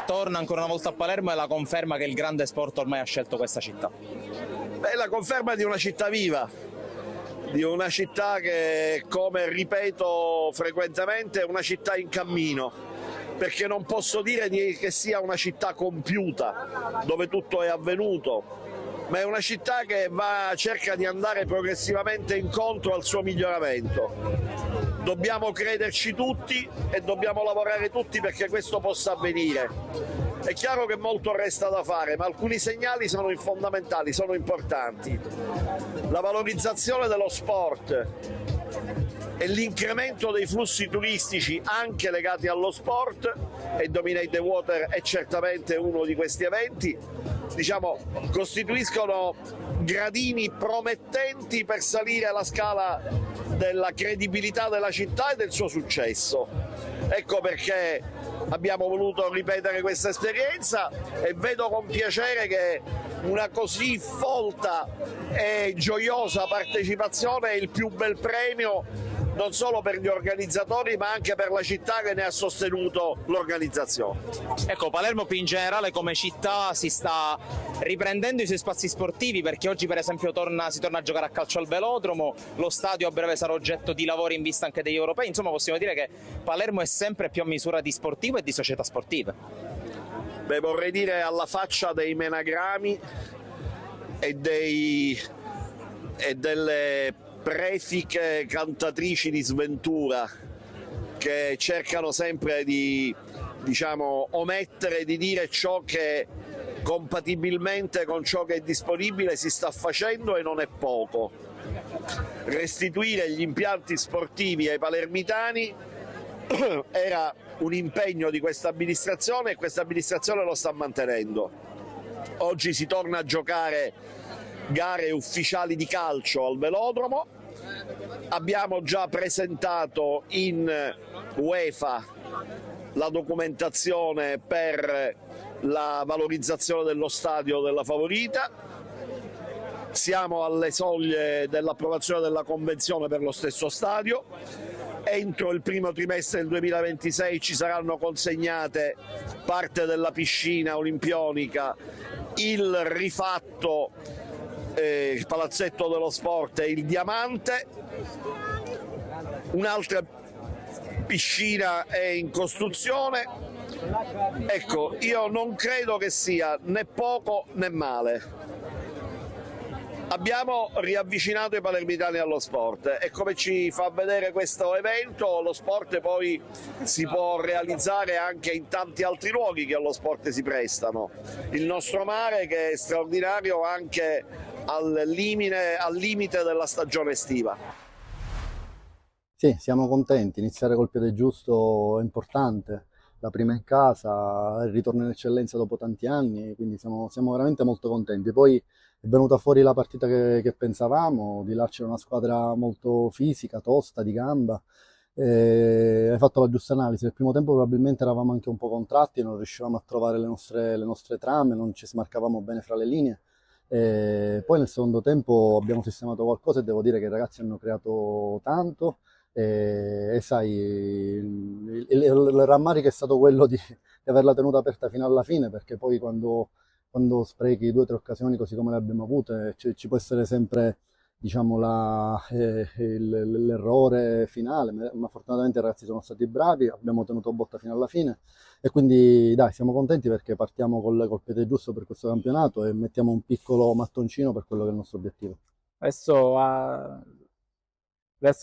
E: Torna ancora una volta a Palermo e la conferma che il grande sport ormai ha scelto questa città.
F: Beh, la conferma di una città viva, di una città che, come ripeto frequentemente, è una città in cammino, perché non posso dire che sia una città compiuta, dove tutto è avvenuto, ma è una città che cerca di andare progressivamente incontro al suo miglioramento. Dobbiamo crederci tutti e dobbiamo lavorare tutti perché questo possa avvenire. È chiaro che molto resta da fare, ma alcuni segnali sono fondamentali, sono importanti. La valorizzazione dello sport e l'incremento dei flussi turistici anche legati allo sport, e Dominate the Water è certamente uno di questi eventi, costituiscono gradini promettenti per salire la scala della credibilità della città e del suo successo. Ecco perché abbiamo voluto ripetere questa esperienza e vedo con piacere che una così folta e gioiosa partecipazione è il più bel premio non solo per gli organizzatori ma anche per la città che ne ha sostenuto l'organizzazione.
E: Ecco, Palermo più in generale come città si sta riprendendo i suoi spazi sportivi, perché oggi per esempio si torna a giocare a calcio al velodromo, lo stadio a breve sarà oggetto di lavori in vista anche degli europei. Insomma, possiamo dire che Palermo è sempre più a misura di sportivo e di società sportive.
F: Beh, vorrei dire alla faccia dei menagrami e delle prefiche cantatrici di sventura che cercano sempre di omettere di dire ciò che compatibilmente con ciò che è disponibile si sta facendo, e non è poco. Restituire gli impianti sportivi ai palermitani era un impegno di questa amministrazione e questa amministrazione lo sta mantenendo. Oggi si torna a giocare gare ufficiali di calcio al velodromo, abbiamo già presentato in UEFA la documentazione per la valorizzazione dello stadio della Favorita. Siamo alle soglie dell'approvazione della convenzione per lo stesso stadio. Entro il primo trimestre del 2026 ci saranno consegnate parte della piscina olimpionica, il rifatto, il palazzetto dello sport e il diamante. Un'altra piscina è in costruzione. Ecco, io non credo che sia né poco né male. Abbiamo riavvicinato i palermitani allo sport e come ci fa vedere questo evento, lo sport poi si può realizzare anche in tanti altri luoghi che allo sport si prestano. Il nostro mare che è straordinario anche al limite della stagione estiva.
G: Sì, siamo contenti, iniziare col piede giusto è importante, la prima in casa, il ritorno in eccellenza dopo tanti anni, quindi siamo veramente molto contenti. Poi è venuta fuori la partita che pensavamo, di là c'era una squadra molto fisica, tosta, di gamba, hai fatto la giusta analisi. Nel primo tempo probabilmente eravamo anche un po' contratti, non riuscivamo a trovare le nostre trame, non ci smarcavamo bene fra le linee. Poi nel secondo tempo abbiamo sistemato qualcosa e devo dire che i ragazzi hanno creato tanto. E sai, il rammarico è stato quello di averla tenuta aperta fino alla fine, perché poi quando sprechi 2 o 3 occasioni così come le abbiamo avute ci può essere sempre, diciamo, l'errore finale, ma fortunatamente i ragazzi sono stati bravi, abbiamo tenuto botta fino alla fine e quindi dai, siamo contenti perché partiamo col piede giusto per questo campionato e mettiamo un piccolo mattoncino per quello che è il nostro obiettivo.
H: Adesso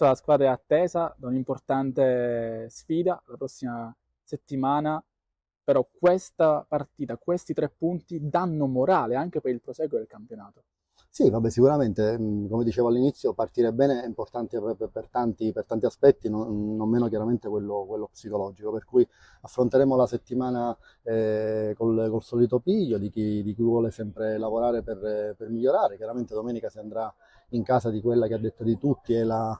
H: la squadra è attesa da un'importante sfida la prossima settimana, però questa partita, questi 3 punti danno morale anche per il proseguo del campionato.
G: Sì, vabbè, sicuramente, come dicevo all'inizio, partire bene è importante per tanti aspetti, non meno chiaramente quello psicologico, per cui affronteremo la settimana col solito piglio di chi vuole sempre lavorare per migliorare. Chiaramente domenica si andrà in casa di quella che ha detto di tutti è la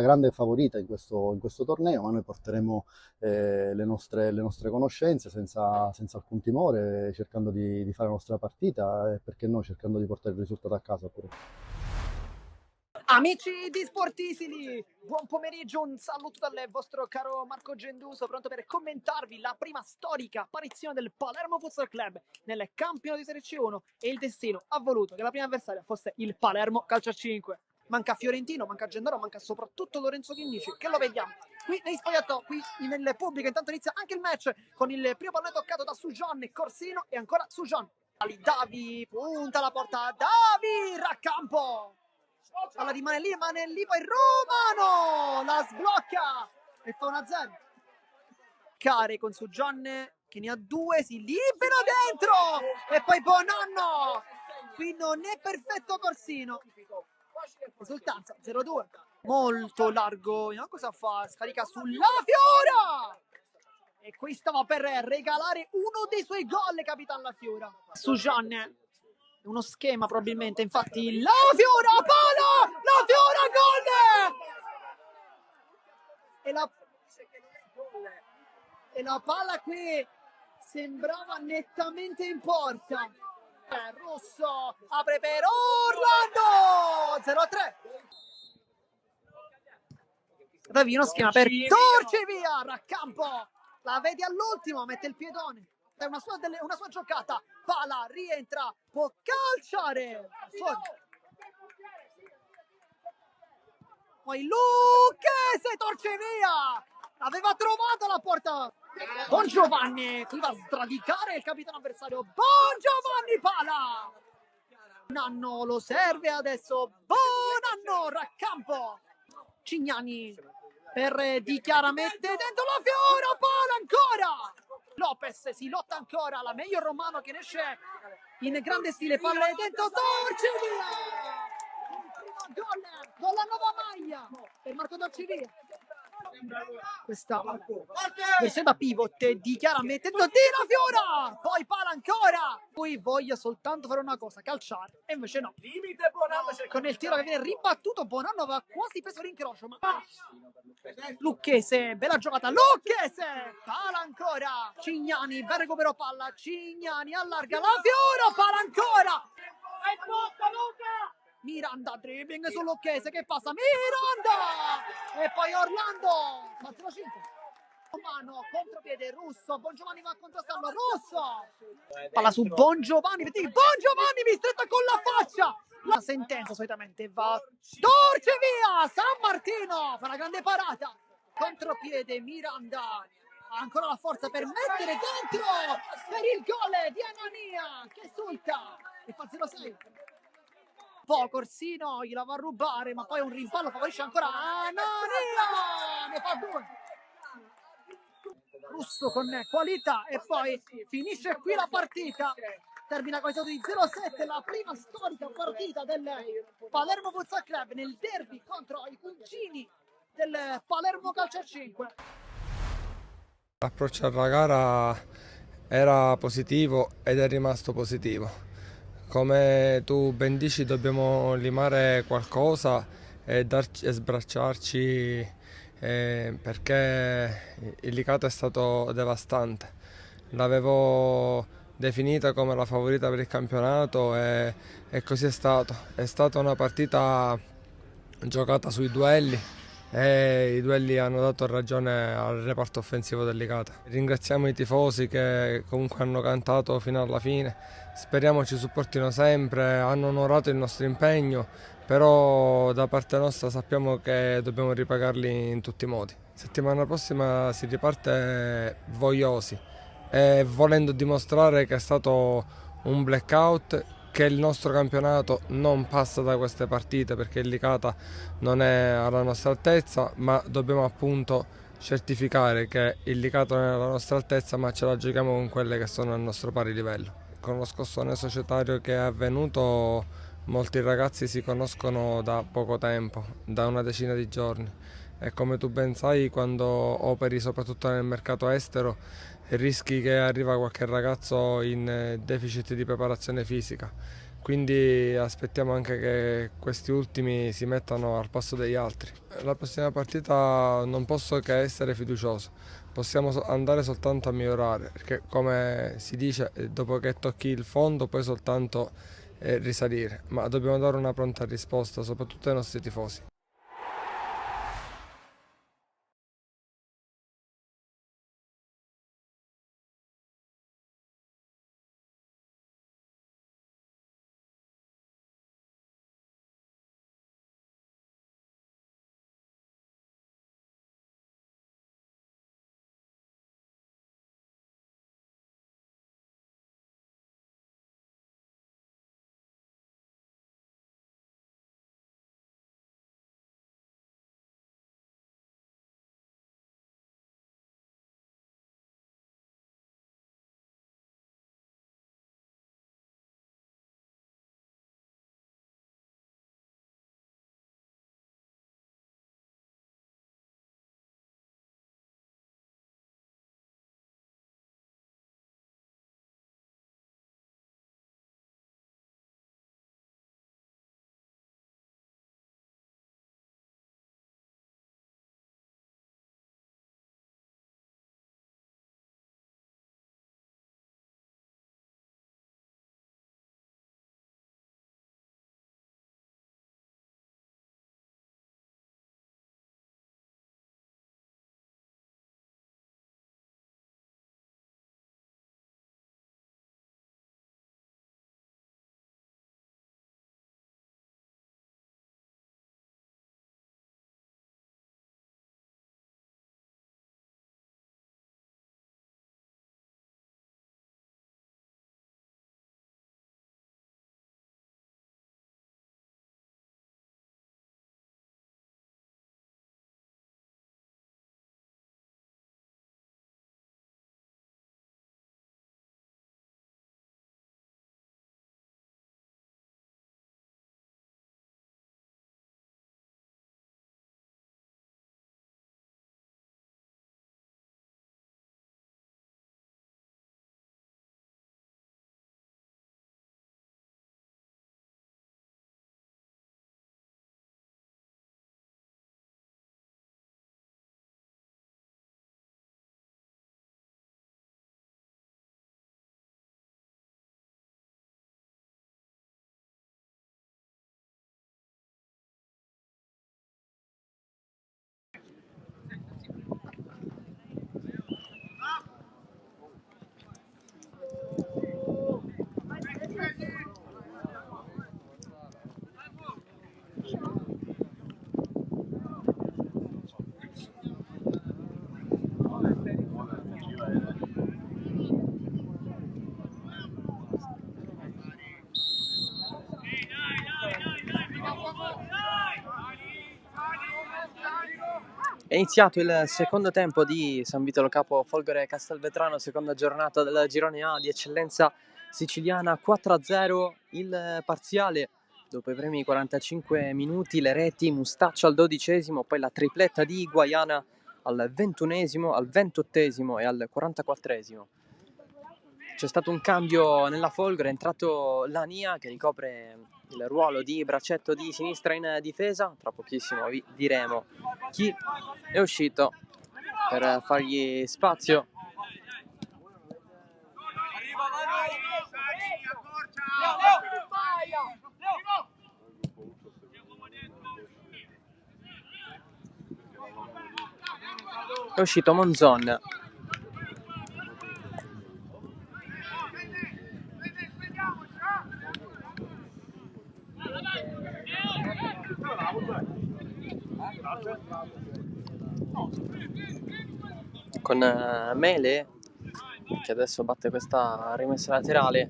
G: grande favorita in questo torneo, ma noi porteremo le nostre conoscenze senza alcun timore, cercando di fare la nostra partita e perché no, cercando di portare il risultato a casa pure.
I: Amici di Sportisili, buon pomeriggio, un saluto dal vostro caro Marco Genduso, pronto per commentarvi la prima storica apparizione del Palermo Futsal Club nel campionato di Serie C1 e il destino ha voluto che la prima avversaria fosse il Palermo Calcio a 5. Manca Fiorentino, manca Gennaro, manca soprattutto Lorenzo Chinnici, che lo vediamo qui nei spogliatoi, qui nel pubblico. Intanto inizia anche il match con il primo pallone toccato da Sujan, Corsino e ancora Sujan. Davi punta la porta, Davi raccampo. Palla rimane lì, poi Romano la sblocca e fa 1-0. Care con Sujan che ne ha 2, si libera dentro e poi Bonanno. Qui non è perfetto Corsino. Risultanza 0-2. Molto largo, no, cosa fa? Scarica sulla Fiora e qui stava per regalare uno dei suoi gol capitano La Fiora. Sujan, uno schema probabilmente, infatti La Fiora, palo, La Fiora, gol e la palla qui sembrava nettamente in porta. Rosso apre per Orlando, 0-3. Davi uno schema per Torcevia, raccampo, la vedi all'ultimo, mette il piedone, è una sua giocata, palla rientra, può calciare fuori. Poi Lucchese, Torcevia aveva trovato la porta. Bon Giovanni, qui va a sradicare il capitano avversario. Bon Giovanni, pala. Bonanno lo serve adesso. Bonanno, raccampo. Cignani per dichiaramente dentro La Fiora, pala ancora. Lopez si lotta ancora, la meglio Romano che ne esce in grande stile, palla dentro Torcevia. Gol la nuova maglia per Marco Torcevia. questa versione da pivot di Chiara mettendo tira Fiora, poi pala ancora, poi voglio soltanto fare una cosa, calciare, e invece no, con il tiro che viene ribattuto Bonanno aveva quasi preso l'incrocio, ma Lucchese, bella giocata, Lucchese, pala ancora, Cignani, bel recupero palla, Cignani allarga la Fiora, pala ancora, Miranda, dribbling su Lucchese che passa, Miranda, e poi Orlando, 4-5. Mano, contropiede Russo, Bongiovanni va a contrastarlo, Russo, palla su Bongiovanni, Bongiovanni stretta con la faccia, la sentenza solitamente va, torce via, San Martino fa una grande parata, contropiede Miranda, ha ancora la forza per mettere dentro per il gol di Anania che esulta e fa 0-6. Poi Corsino gliela va a rubare, ma poi un rimpallo favorisce ancora Anania, ne fa 2. Russo con qualità e poi finisce qui la partita, termina con il risultato di 0-7, la prima storica partita del Palermo Futsal Club nel derby contro i cugini del Palermo Calcio a 5.
J: L'approccio alla gara era positivo ed è rimasto positivo. Come tu ben dici, dobbiamo limare qualcosa e sbracciarci perché il Licata è stato devastante. L'avevo definita come la favorita per il campionato e così è stato. È stata una partita giocata sui duelli e i duelli hanno dato ragione al reparto offensivo del Licata. Ringraziamo i tifosi che comunque hanno cantato fino alla fine, speriamo ci supportino sempre, hanno onorato il nostro impegno, però da parte nostra sappiamo che dobbiamo ripagarli in tutti i modi. Settimana prossima si riparte vogliosi e volendo dimostrare che è stato un blackout, che il nostro campionato non passa da queste partite perché il Licata non è alla nostra altezza, ma dobbiamo appunto certificare che il Licata non è alla nostra altezza, ma ce la giochiamo con quelle che sono al nostro pari livello. Con lo scossone societario che è avvenuto, molti ragazzi si conoscono da poco tempo, da una decina di giorni, e come tu ben sai, quando operi soprattutto nel mercato estero rischi che arriva qualche ragazzo in deficit di preparazione fisica, quindi aspettiamo anche che questi ultimi si mettano al passo degli altri. La prossima partita non posso che essere fiducioso, possiamo andare soltanto a migliorare, perché come si dice, dopo che tocchi il fondo puoi soltanto risalire, ma dobbiamo dare una pronta risposta soprattutto ai nostri tifosi.
A: È iniziato il secondo tempo di San Vito Lo Capo Folgore Castelvetrano, seconda giornata del girone A di eccellenza siciliana. 4-0 il parziale dopo i primi 45 minuti, le reti Mustaccia al 12esimo, poi la tripletta di Guaiana al 21esimo, al 28esimo e al 44esimo. C'è stato un cambio nella Folgore, è entrato Lania che ricopre il ruolo di braccetto di sinistra in difesa. Tra pochissimo vi diremo chi è uscito per fargli spazio. È uscito Monzon. Con Mele che adesso batte questa rimessa laterale.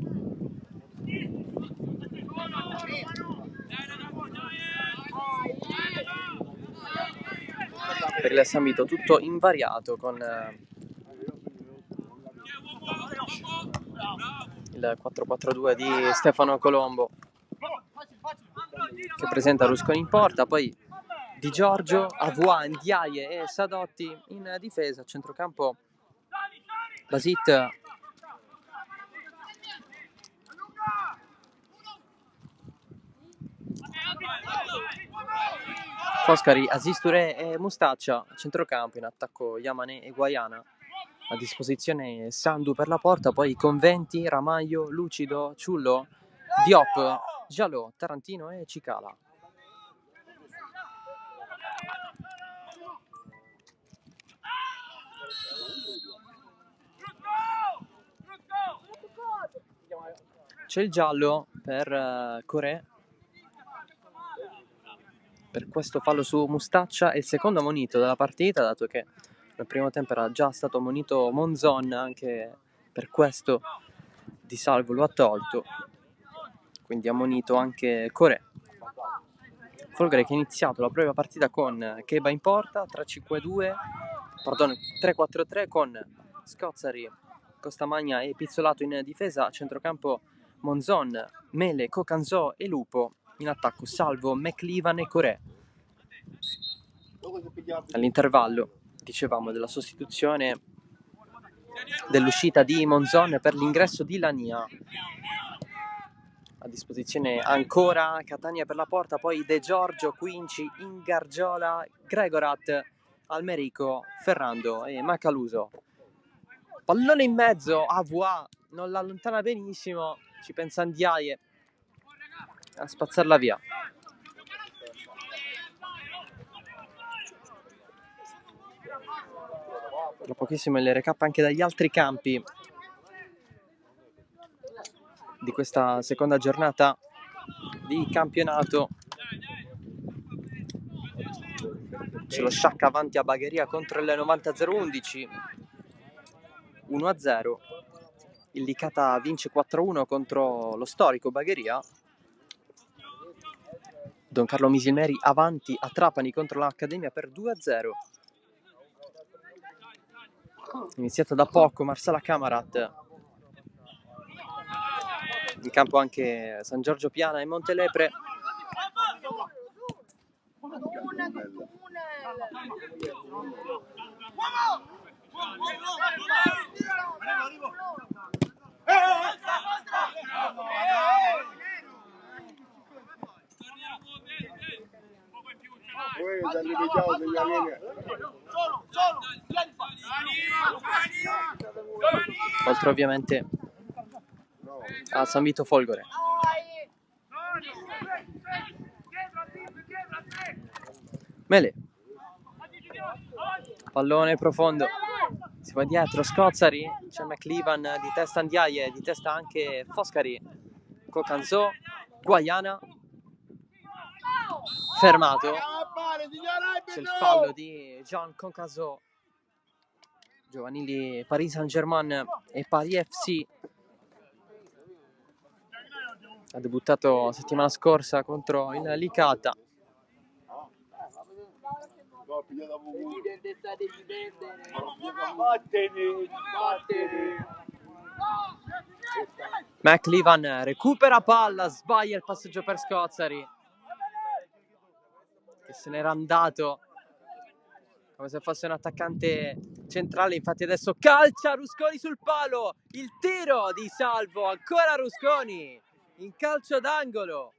A: Per il San Vito tutto invariato con il 4-4-2 di Stefano Colombo che presenta Rusconi in porta, poi Di Giorgio, Avoua, Ndiaye e Sadotti in difesa. A centrocampo Basit, Foscari, Aziz Touré e Mustaccia. A centrocampo in attacco Yamane e Guaiana. A disposizione Sandu per la porta, poi Conventi, Ramaglio, Lucido, Ciullo, Diop, Jalot, Tarantino e Cicala. C'è il giallo per Corè per questo fallo su Mustaccia. È il secondo ammonito della partita, dato che nel primo tempo era già stato ammonito Monzon, anche per questo Di Salvo lo ha tolto, quindi ammonito anche Corè. Folgore che ha iniziato la propria partita con Keba in porta, 3-4-3 con Scozzari, Costamagna e Pizzolato in difesa. A centrocampo Monzon, Mele, Cocanzò e Lupo. In attacco Salvo, McLevan e Corè. All'intervallo dicevamo della sostituzione, dell'uscita di Monzon per l'ingresso di Lania. A disposizione ancora Catania per la porta, poi De Giorgio, Quinci, Ingargiola, Gregorat, Almerico, Ferrando e Macaluso. Pallone in mezzo, Avoua non l'allontana benissimo, ci pensa Ndiaye a spazzarla via. Tra pochissimo il recap anche dagli altri campi di questa seconda giornata di campionato. C'è lo Sciacca avanti a Bagheria contro il 90-011, 1-0. Il Licata vince 4-1 contro lo storico Bagheria. Don Carlo Misilmeri avanti a Trapani contro l'Accademia per 2-0. Iniziata da poco Marsala Camarat. In campo anche San Giorgio Piana e Montelepre. Oltre ovviamente a San Vito Folgore. Mele, pallone profondo, si va dietro Scozzari, c'è McLevan di testa Ndiaye, di testa anche Foscari, Cocanzò, Guaiana, fermato, c'è il fallo di Jean Cocanzò. Giovanili Paris Saint-Germain e Paris FC. Ha debuttato settimana scorsa contro il Licata. McLevan recupera palla, sbaglia il passaggio per Scozzari, che se n'era andato come se fosse un attaccante centrale. Infatti adesso calcia Rusconi sul palo, il tiro di Salvo, ancora Rusconi in calcio d'angolo,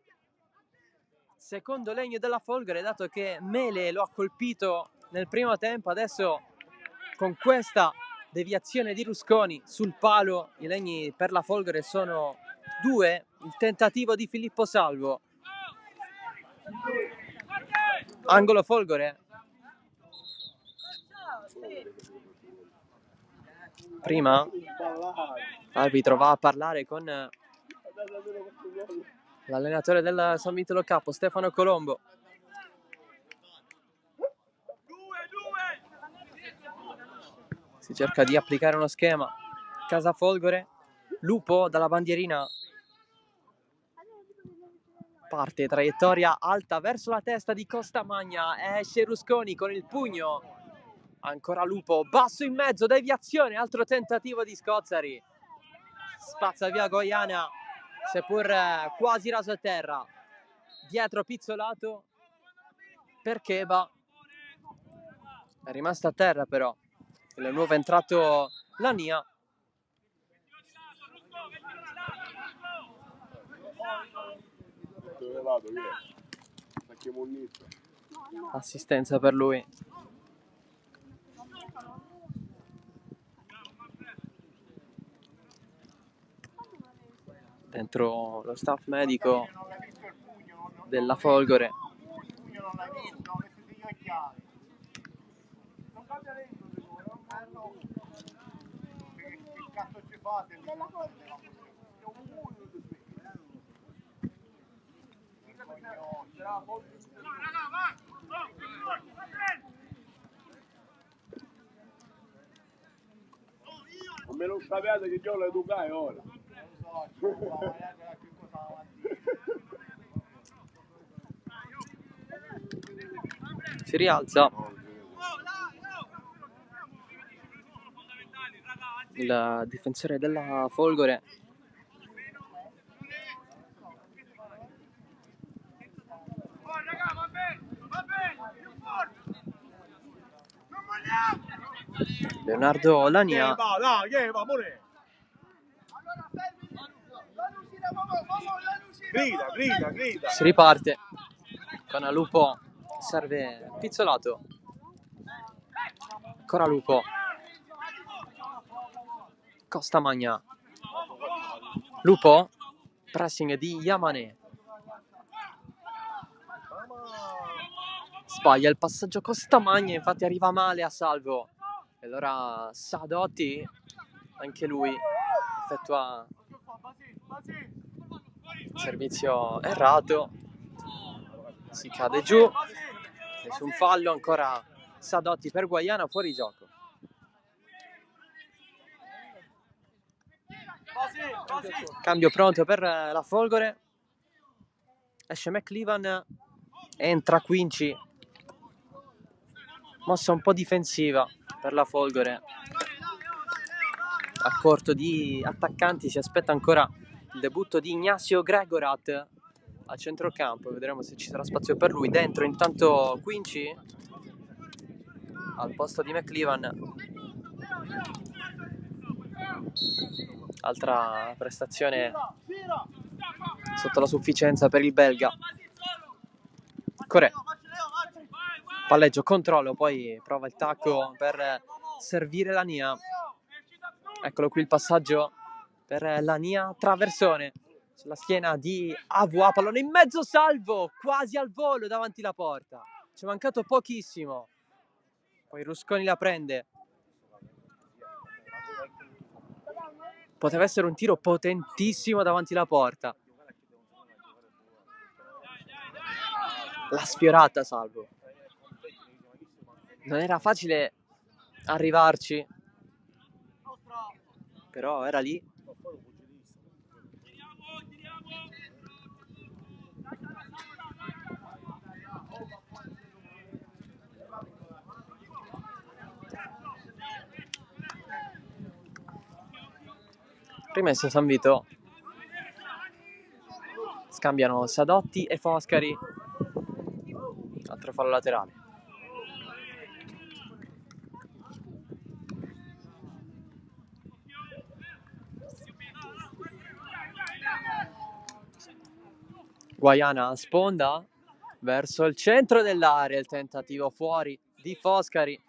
A: secondo legno della Folgore, dato che Mele lo ha colpito nel primo tempo. Adesso con questa deviazione di Rusconi sul palo i legni per la Folgore sono 2. Il tentativo di Filippo Salvo, angolo Folgore. Prima l'arbitro va a parlare con l'allenatore del San Vito Lo Capo, Stefano Colombo. Si cerca di applicare uno schema casa Folgore. Lupo dalla bandierina, parte traiettoria alta verso la testa di Costamagna, esce Rusconi con il pugno, ancora Lupo, basso in mezzo, deviazione, altro tentativo di Scozzari, spazza via Goiana, seppur quasi raso a terra, dietro pizzolato per Cheba, è rimasto a terra però il nuovo entrato Lania. Assistenza per lui. Dentro lo staff medico della Folgore.
B: A me non sapete che io lo educai ora.
A: Si rialza il difensore della Folgore. Leonardo Lania.
B: Grida.
A: Si riparte con Lupo, serve pizzolato, ancora Lupo, Costamagna, Lupo, pressing di Yamane, sbaglia il passaggio Costamagna, infatti arriva male a Salvo, e allora Sadotti, anche lui effettua servizio errato, si cade giù, nessun fallo, ancora Sadotti per Guaiana, fuori gioco. Cambio pronto per la Folgore, esce McLevan, entra Quinci, mossa un po' difensiva per la Folgore, a corto di attaccanti, si aspetta ancora il debutto di Ignacio Gregorat a centrocampo, vedremo se ci sarà spazio per lui. Dentro intanto Quinci al posto di McLevan, altra prestazione sotto la sufficienza per il belga. Corè, palleggio, controllo, poi prova il tacco per servire Lania. Eccolo qui il passaggio per Lania, traversone sulla schiena di Avua, pallone in mezzo, Salvo, quasi al volo davanti la porta, ci è mancato pochissimo, poi Rusconi la prende. Poteva essere un tiro potentissimo davanti la porta, l'ha sfiorata Salvo, non era facile arrivarci, però era lì. Rimessa San Vito. Scambiano Sadotti e Foscari. Altro fallo laterale. Guaiana sponda verso il centro dell'area, il tentativo fuori di Foscari.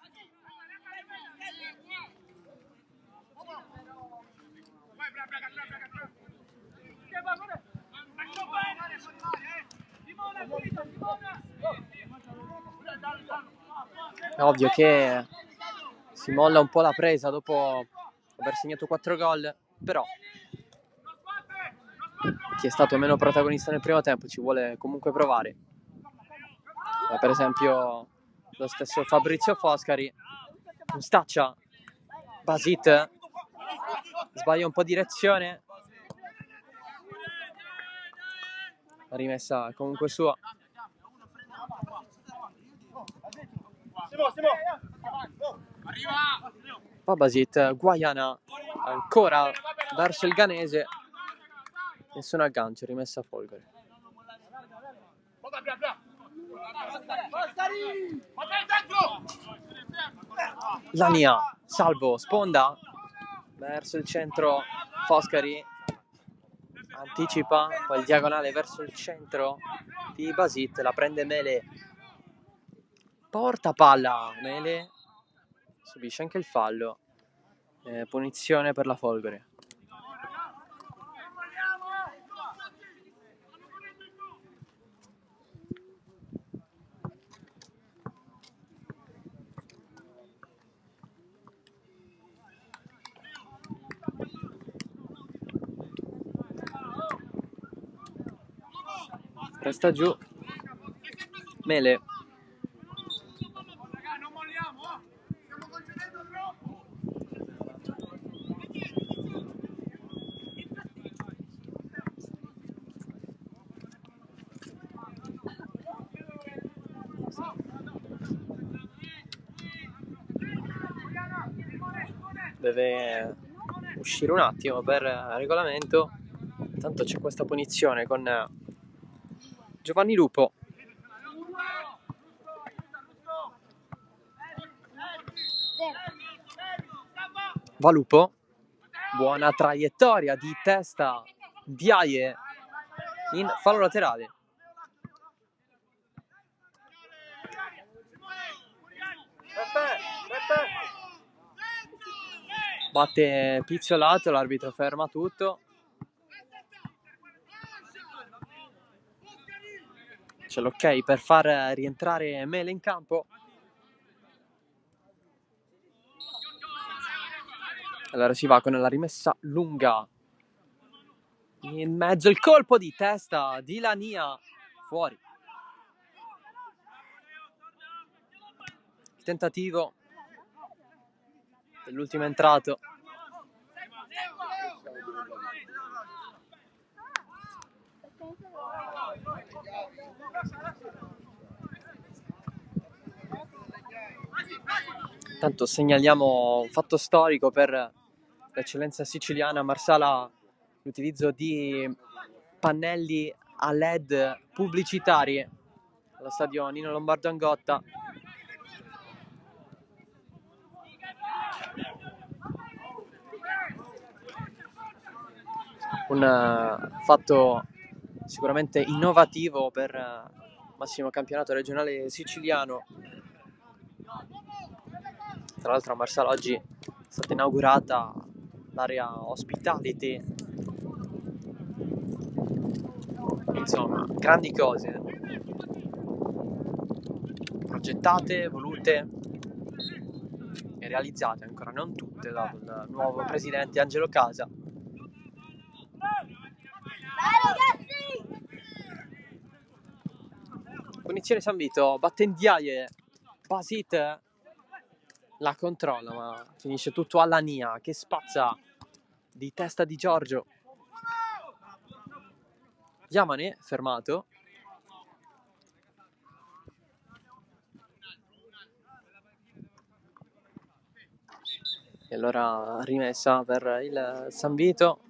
A: È ovvio che si molla un po' la presa dopo aver segnato 4 gol, però chi è stato meno protagonista nel primo tempo ci vuole comunque provare. Per esempio lo stesso Fabrizio Foscari. Staccia Basit, sbaglia un po' direzione, la rimessa comunque sua. Va Basit, Guaiana ancora verso il Ghanese, nessun aggancio, rimessa a Folgore. Lania, Salvo, sponda verso il centro, Foscari anticipa, poi il diagonale verso il centro di Basit, la prende Mele, porta palla, Mele subisce anche il fallo, punizione per la Folgore. Resta giù Mele. Deve uscire un attimo per regolamento. Intanto c'è questa punizione con Giovanni Lupo. Va Lupo, buona traiettoria di testa di Aie in fallo laterale. Batte Pizzolato, l'arbitro ferma tutto. C'è l'ok per far rientrare Mele in campo. Allora si va con la rimessa lunga. In mezzo il colpo di testa di Lania. Fuori. Il tentativo dell'ultimo entrato. Intanto segnaliamo un fatto storico per l'eccellenza siciliana Marsala, l'utilizzo di pannelli a LED pubblicitari allo stadio Nino Lombardo Angotta. Un fatto sicuramente innovativo per massimo campionato regionale siciliano. Tra l'altro a Marsala oggi è stata inaugurata l'area hospitality. Insomma, grandi cose progettate, volute e realizzate, ancora non tutte, dal nuovo presidente Angelo Casa. Punizione San Vito, batte Ndiaye, Basit la controlla ma finisce tutto alla Nia che spazza di testa di Giorgio. Yamane fermato. E allora rimessa per il San Vito.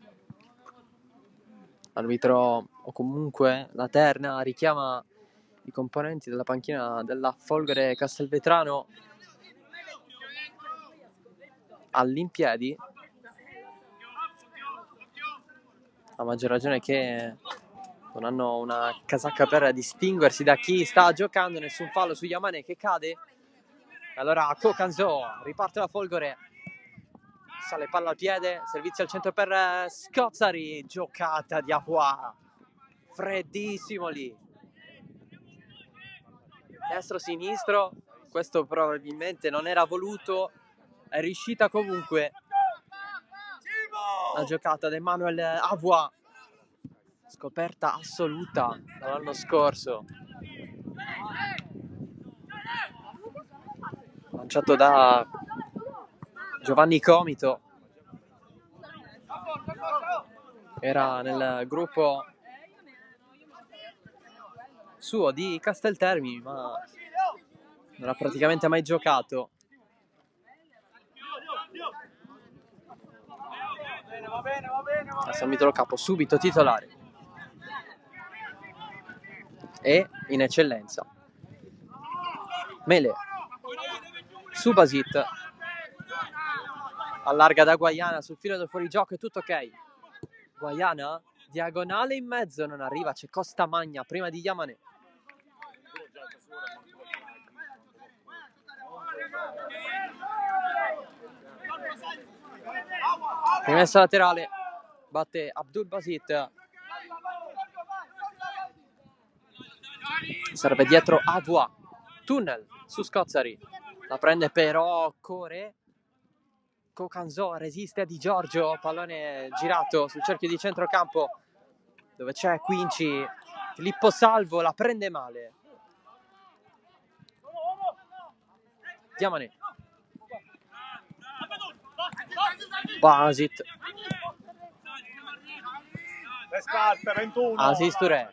A: L'arbitro, o comunque la terna, richiama i componenti della panchina della Folgore Castelvetrano all'impiedi, a maggior ragione che non hanno una casacca per distinguersi da chi sta giocando. Nessun fallo su Yamane che cade. Allora Cocanzo, riparte la Folgore, sale palla al piede, servizio al centro per Scozzari, giocata di Avoa, freddissimo lì, destro-sinistro, questo probabilmente non era voluto, è riuscita comunque la giocata di Manuel Avoa, scoperta assoluta dall'anno scorso, lanciato da Giovanni Comito, era nel gruppo suo di Casteltermini, ma non ha praticamente mai giocato. A San Vito Lo Capo subito titolare e in eccellenza. Mele su Basit, allarga da Guaiana sul filo del fuorigioco, è tutto ok. Guaiana, diagonale in mezzo, non arriva, c'è Costamagna prima di Yamane. Rimessa laterale, batte Abdul Basit. Serve dietro Avoa, tunnel su Scozzari, la prende però Core. Cocanzo resiste a Di Giorgio, pallone girato sul cerchio di centrocampo dove c'è Quinci. Filippo Salvo la prende male. Yamane, Basit,
D: Le scarpe, 21.
A: Asis Touré,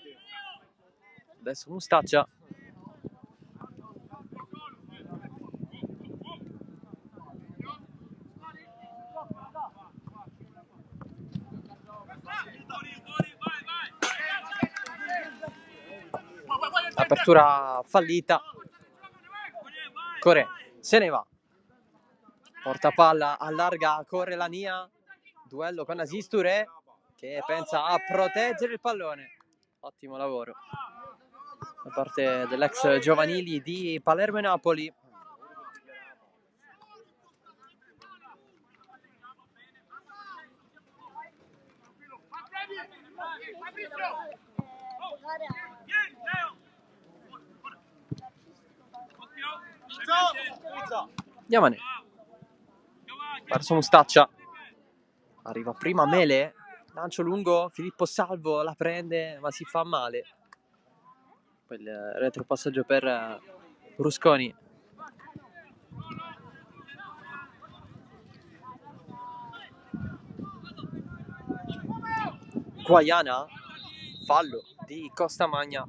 A: adesso Mustaccia. Apertura fallita. Core se ne va, porta palla, allarga, corre la Nia, duello con Asis Touré che pensa a proteggere il pallone. Ottimo lavoro da parte dell'ex giovanili di Palermo e Napoli. Yamane verso Mustaccia, arriva prima Mele, lancio lungo, Filippo Salvo la prende ma si fa male, poi il retropassaggio per Brusconi. Guaiana, fallo di Costamagna.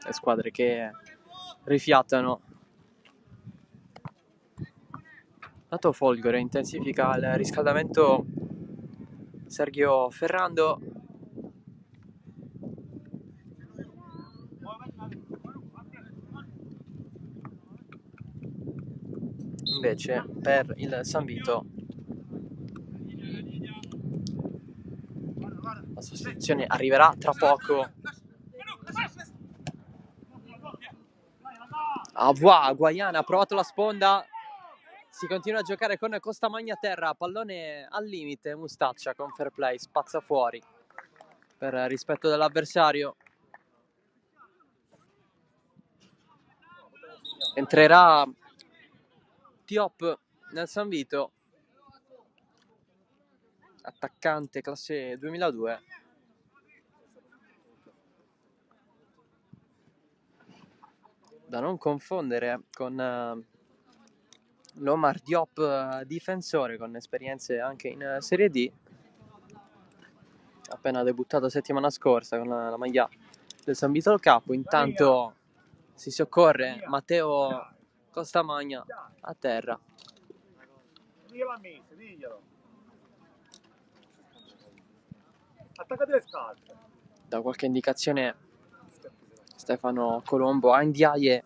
A: Le squadre che rifiatano. Lato Folgore intensifica il riscaldamento Sergio Ferrando. Invece per il San Vito la sostituzione arriverà tra poco. Avoa, Guaiana ha provato la sponda, si continua a giocare con Costamagna a terra, pallone al limite, Mustaccia con fair play spazza fuori per rispetto dell'avversario. Entrerà Diop nel San Vito, attaccante classe 2002. Da non confondere con l'Omar Diop difensore con esperienze anche in Serie D, appena debuttato settimana scorsa con la maglia del San Vito Lo Capo. Intanto si soccorre Matteo Costamagna a terra.
D: Diglielo a me, diglielo. Attaccate le scarpe.
A: Da qualche indicazione Stefano Colombo a Ndiaye.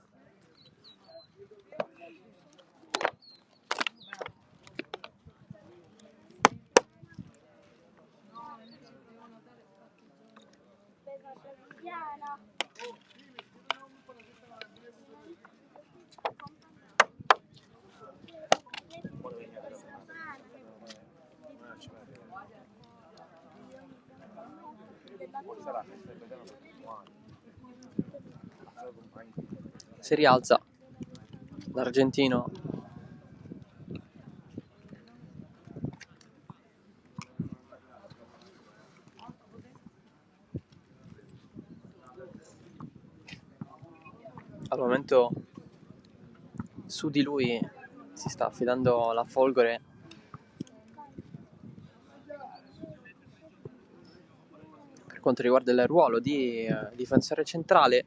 A: Si rialza l'argentino. Al momento su di lui si sta affidando la Folgore. Per quanto riguarda il ruolo di difensore centrale,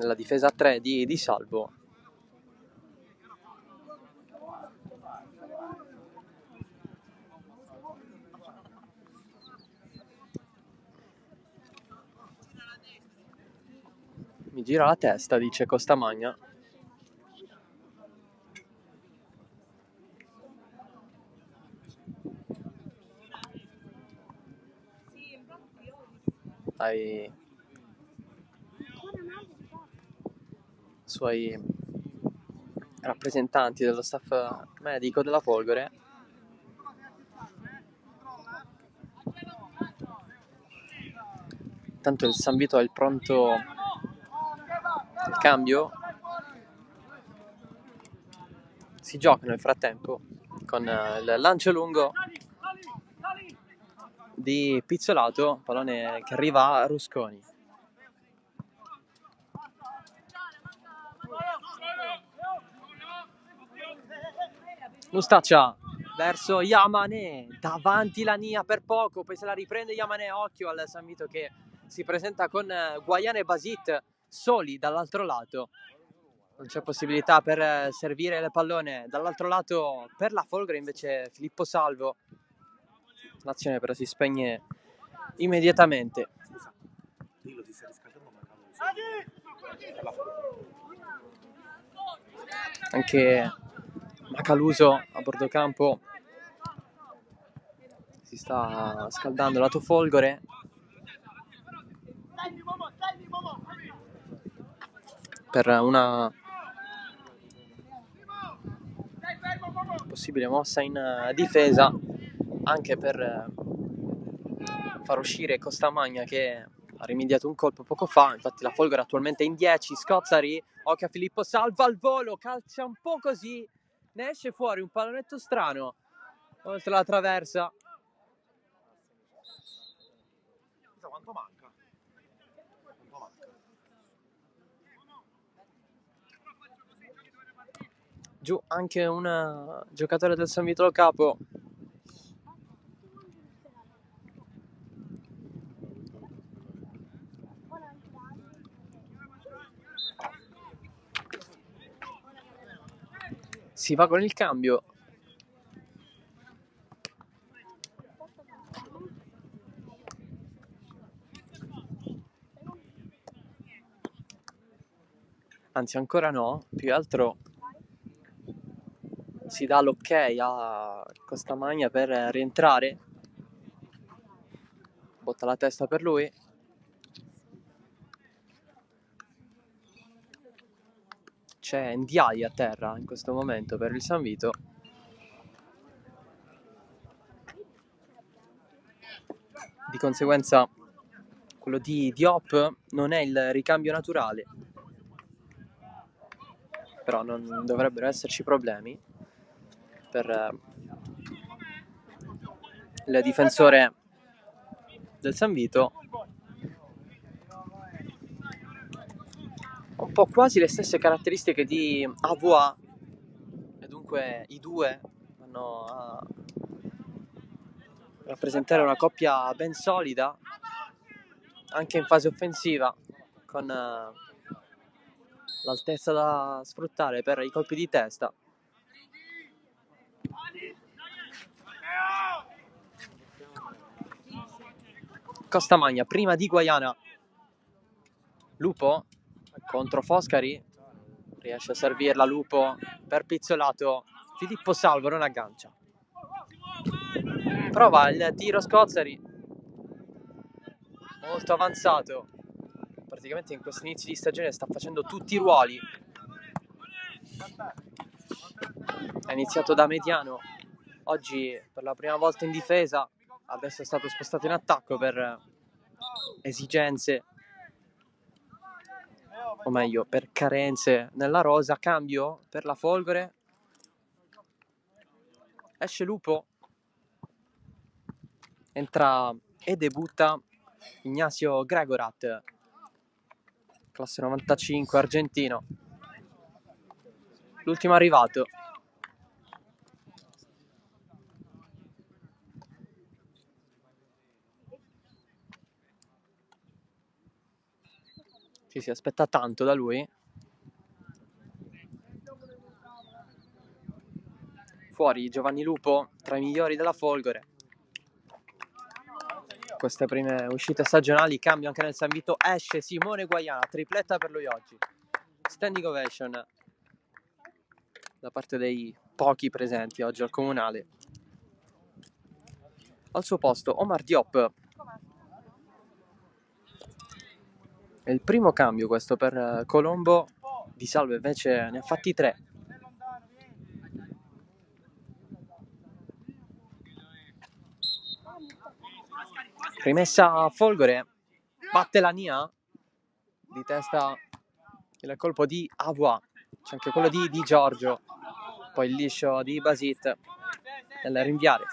A: nella difesa a 3 di Salvo, mi gira la testa, dice Costamagna. Ai suoi rappresentanti dello staff medico della Folgore. Tanto il San Vito è il pronto cambio. Si gioca nel frattempo con il lancio lungo di Pizzolato, pallone che arriva a Rusconi. Mustaccia verso Yamane, davanti la Nia per poco, poi se la riprende Yamane. Occhio al San Vito che si presenta con Guaiana e Basit soli dall'altro lato. Non c'è possibilità per servire il pallone dall'altro lato per la Folgore, invece Filippo Salvo. L'azione però si spegne immediatamente. Anche Macaluso a bordo campo si sta scaldando lato Folgore. Per una possibile mossa in difesa, anche per far uscire Costamagna che ha rimediato un colpo poco fa. Infatti la Folgore attualmente è in 10. Scozzari, occhio a Filippo Salvo al volo, calcia un po' così, ne esce fuori un pallonetto strano oltre la traversa.
D: Quanto manca?
A: Giù anche un giocatore del San Vito Capo. Si va con il cambio. Anzi, ancora no, più che altro si dà l'ok a Costamagna per rientrare. Botta la testa per lui. C'è Ndiaye a terra in questo momento per il San Vito. Di conseguenza quello di Diop non è il ricambio naturale, però non dovrebbero esserci problemi per il difensore del San Vito. Un po' quasi le stesse caratteristiche di Avoa, e dunque i due vanno a rappresentare una coppia ben solida anche in fase offensiva, con l'altezza da sfruttare per i colpi di testa. Costamagna prima di Guaiana. Lupo contro Foscari, riesce a servirla Lupo per Pizzolato. Filippo Salvo non aggancia. Prova il tiro Scozzari, molto avanzato, praticamente in questo inizio di stagione sta facendo tutti i ruoli. È iniziato da mediano, oggi per la prima volta in difesa, adesso è stato spostato in attacco per esigenze, o meglio per carenze nella rosa. Cambio per la Folgore, esce Lupo, entra e debutta Ignacio Gregorat, classe 95 argentino, l'ultimo arrivato. Ci si aspetta tanto da lui. Fuori Giovanni Lupo, tra i migliori della Folgore. Queste prime uscite stagionali, cambio anche nel San Vito, esce Simone Guaiana, tripletta per lui oggi. Standing ovation da parte dei pochi presenti oggi al comunale. Al suo posto Omar Diop. È il primo cambio questo per Colombo, Di Salvo invece ne ha fatti 3. Rimessa Folgore, batte la Nia, di testa il colpo di Avois, c'è anche quello di Giorgio, poi il liscio di Basit nel rinviare.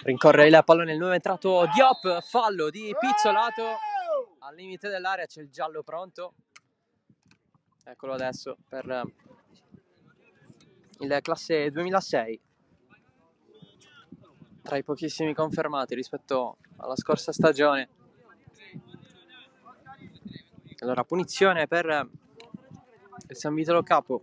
A: Rincorre il pallone, il nuovo entrato Diop, fallo di Pizzolato, al limite dell'area c'è il giallo pronto, eccolo adesso per il classe 2006, tra i pochissimi confermati rispetto alla scorsa stagione. Allora punizione per il San Vitolo Capo.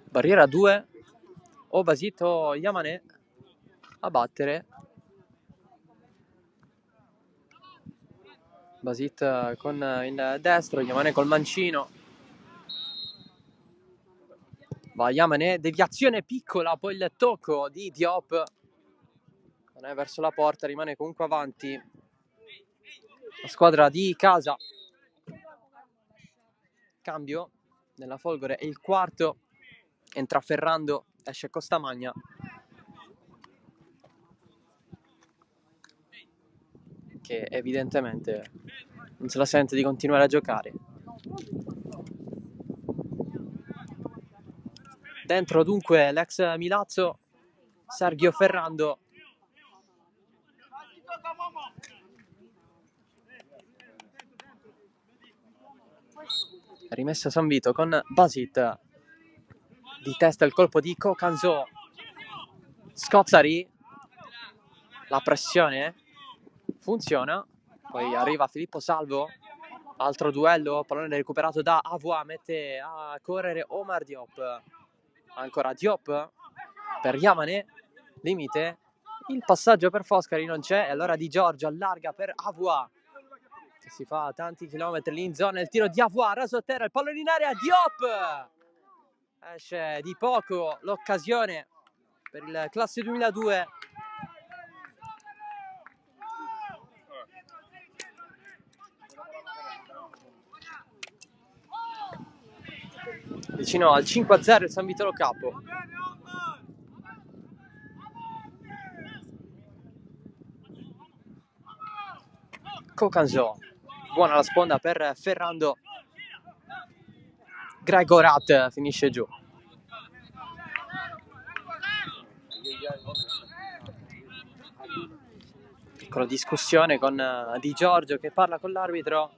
A: Barriera 2, o Basit o Yamané a battere. Basit con il destro, Yamané col mancino. Va Yamané, deviazione piccola, poi il tocco di Diop. Non è verso la porta, rimane comunque avanti la squadra di casa. Cambio nella Folgore, è il quarto. Entra Ferrando, esce Costamagna. Che evidentemente non se la sente di continuare a giocare. Dentro dunque l'ex Milazzo, Sergio Ferrando. Rimessa San Vito con Basit. Di testa il colpo di Cocanzo. Scozzari. La pressione funziona. Poi arriva Filippo Salvo. Altro duello. Pallone recuperato da Avois. Mette a correre Omar Diop. Ancora Diop per Yamané. Limite. Il passaggio per Foscari non c'è. E allora Di Giorgio allarga per Avois, che si fa tanti chilometri lì in zona. Il tiro di Avois. Raso a terra. Il pallone in area. Diop. Esce di poco l'occasione per il classe 2002. Vicino al 5-0 il San Vitolo Capo. Cocanzo, buona la sponda per Ferrando. Gregorat finisce giù. Piccola discussione con Di Giorgio che parla con l'arbitro.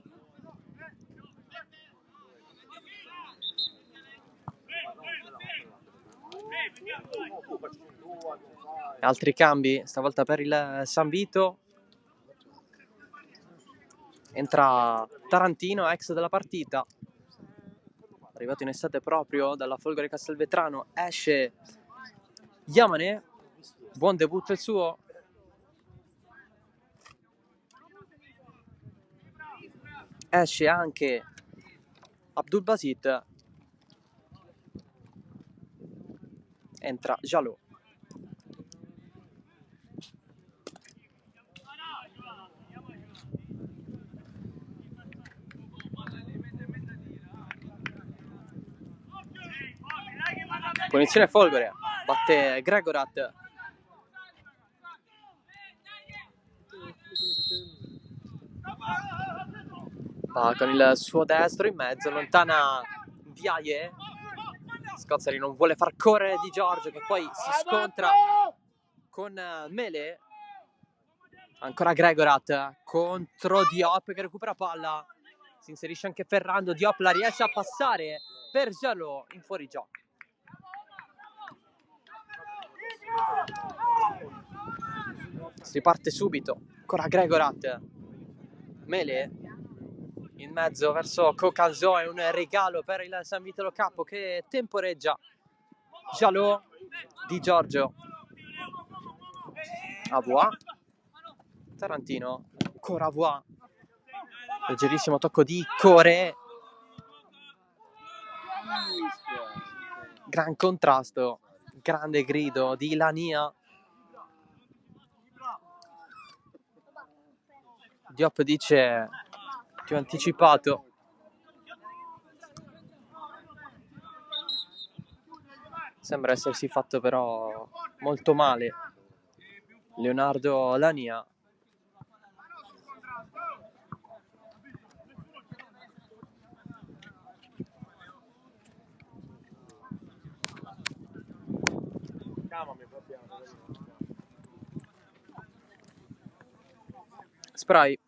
A: Altri cambi, stavolta per il San Vito. Entra Tarantino, ex della partita, arrivato in estate proprio dalla Folgore Castelvetrano. Esce Yamane, buon debutto il suo. Esce anche Abdulbasit. Entra Jalot. Punizione Folgore, batte Gregorat. Va con il suo destro in mezzo, lontana Diaye. Scozzari non vuole far correre Di Giorgio, che poi si scontra con Mele. Ancora Gregorat contro Diop che recupera palla. Si inserisce anche Ferrando. Diop la riesce a passare per Jalot in fuorigioco. Si riparte subito. Ancora Gregorat. Mele in mezzo verso Cocanzo. È un regalo per il San Vitolo Capo che temporeggia. Jalot, Di Giorgio, Avois, Tarantino, ancora Avois. Leggerissimo tocco di Core. Gran contrasto, grande grido di Lania. Diop dice: ti ho anticipato. Sembra essersi fatto però molto male Leonardo Lania. Spray.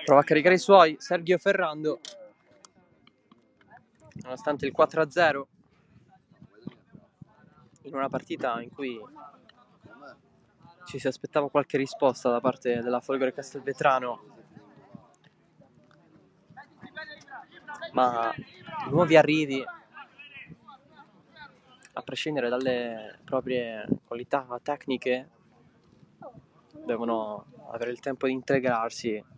A: Prova a caricare i suoi Sergio Ferrando, nonostante il 4-0 in una partita in cui ci si aspettava qualche risposta da parte della Folgore Castelvetrano, ma nuovi arrivi, a prescindere dalle proprie qualità tecniche, devono avere il tempo di integrarsi.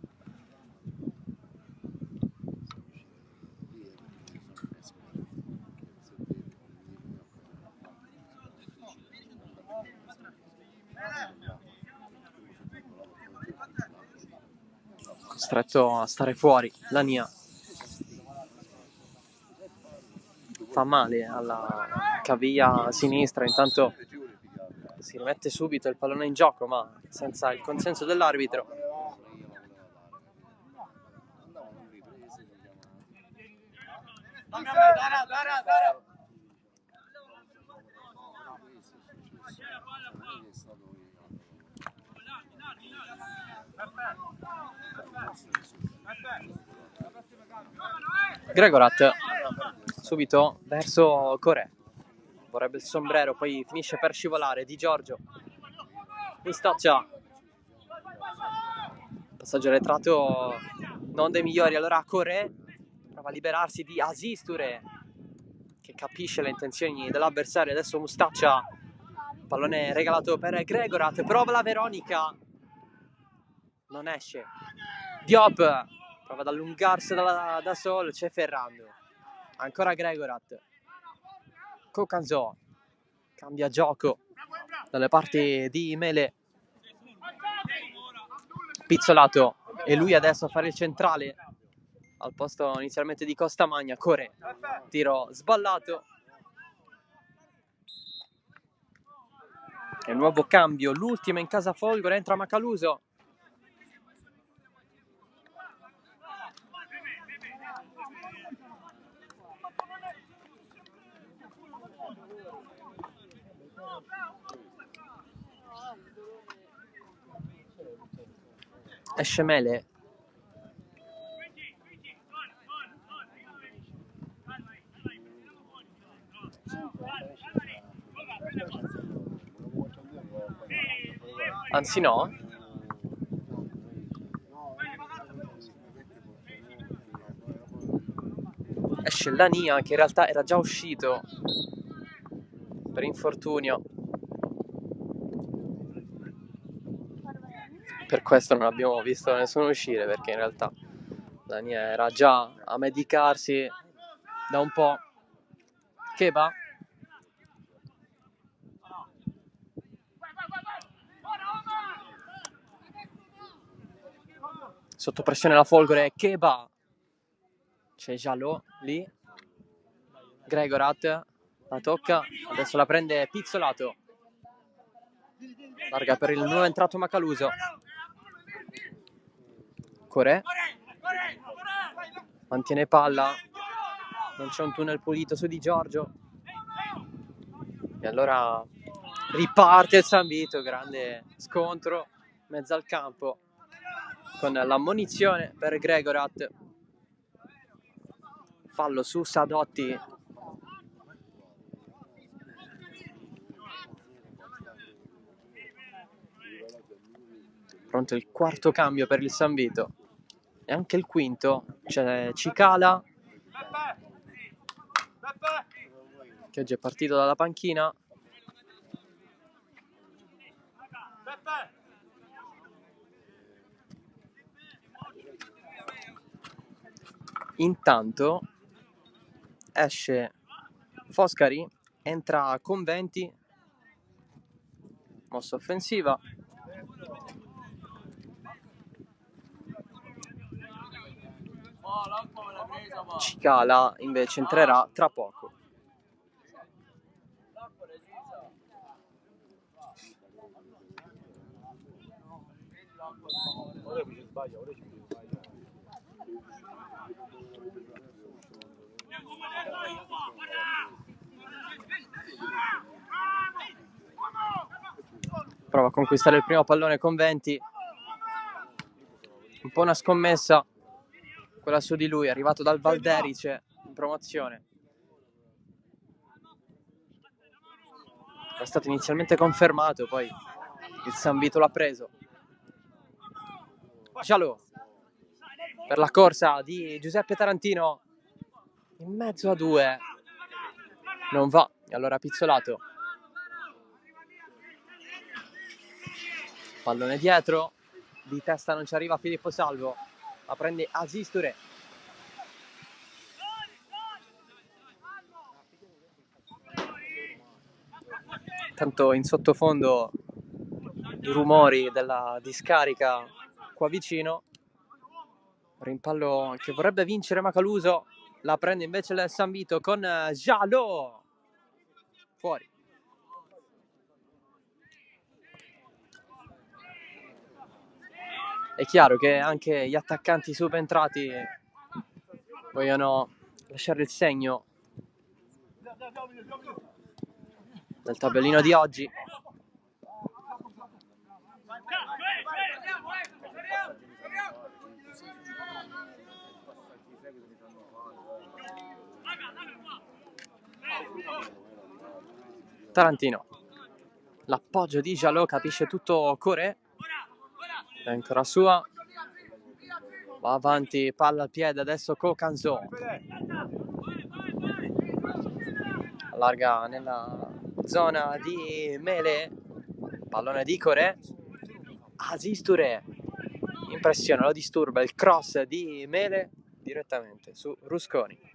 A: Costretto a stare fuori Lania. Fa male alla caviglia sinistra, intanto si rimette subito il pallone in gioco, ma senza il consenso dell'arbitro. Gregorat subito verso Core, vorrebbe il sombrero, poi finisce per scivolare. Di Giorgio in stoccia, passaggio arretrato non dei migliori. Allora Core prova a liberarsi di Asisture, che capisce le intenzioni dell'avversario. Adesso Mustaccia, pallone regalato per Gregorat, prova la Veronica, non esce. Diop prova ad allungarsi da solo, c'è Ferrando, ancora Gregorat. Cocanzo cambia gioco dalle parti di Mele. Pizzolato e lui adesso a fare il centrale al posto inizialmente di Costamagna. Corre, tiro sballato e nuovo cambio, l'ultima in casa Folgore, entra Macaluso. Esce Mele. Anzi no. Esce Lania che in realtà era già uscito per infortunio. Per questo non abbiamo visto nessuno uscire, perché in realtà Lania era già a medicarsi da un po'. Keba. Sotto pressione la Folgore, Keba. C'è Jalò lì. Gregorat la tocca, adesso la prende Pizzolato. Larga per il nuovo entrato Macaluso. Corè. Mantiene palla. Non c'è un tunnel pulito su Di Giorgio. E allora riparte il San Vito, grande scontro mezzo al campo con l'ammonizione per Gregorat. Fallo su Sadotti. Pronto il quarto cambio per il San Vito e anche il quinto. C'è Cicala che oggi è partito dalla panchina. Intanto esce Foscari, entra Conventi, mossa offensiva. Cicala invece entrerà tra poco. Prova a conquistare il primo pallone Conventi. Un po' una scommessa quella su di lui, arrivato dal Valderice in promozione. È stato inizialmente confermato, poi il San Vito l'ha preso. Jalò per la corsa di Giuseppe Tarantino in mezzo a due, non va, e allora Pizzolato. Pallone dietro, di testa non ci arriva Filippo Salvo, la prende Aziz Touré. Tanto in sottofondo i rumori della discarica qua vicino. Rimpallo che vorrebbe vincere Macaluso, la prende invece il San Vito con Jalò. Fuori. È chiaro che anche gli attaccanti subentrati vogliono lasciare il segno nel tabellino di oggi. Tarantino, l'appoggio di Jalò, capisce tutto Corè, è ancora sua, va avanti, palla al piede, adesso Cocanzo, allarga nella zona di Mele, pallone di Corè, Aziz Touré, impressione, lo disturba il cross di Mele direttamente su Rusconi.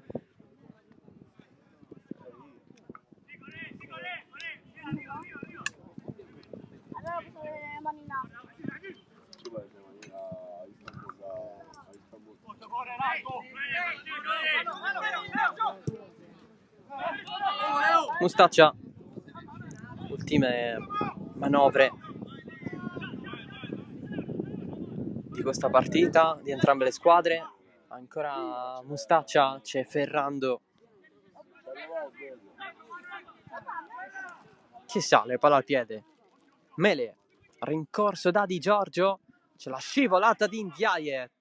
A: Mustaccia, ultime manovre di questa partita di entrambe le squadre. Ancora Mustaccia, c'è Ferrando che sale, palla al piede. Mele, rincorso da Di Giorgio, c'è la scivolata di Ndiaye.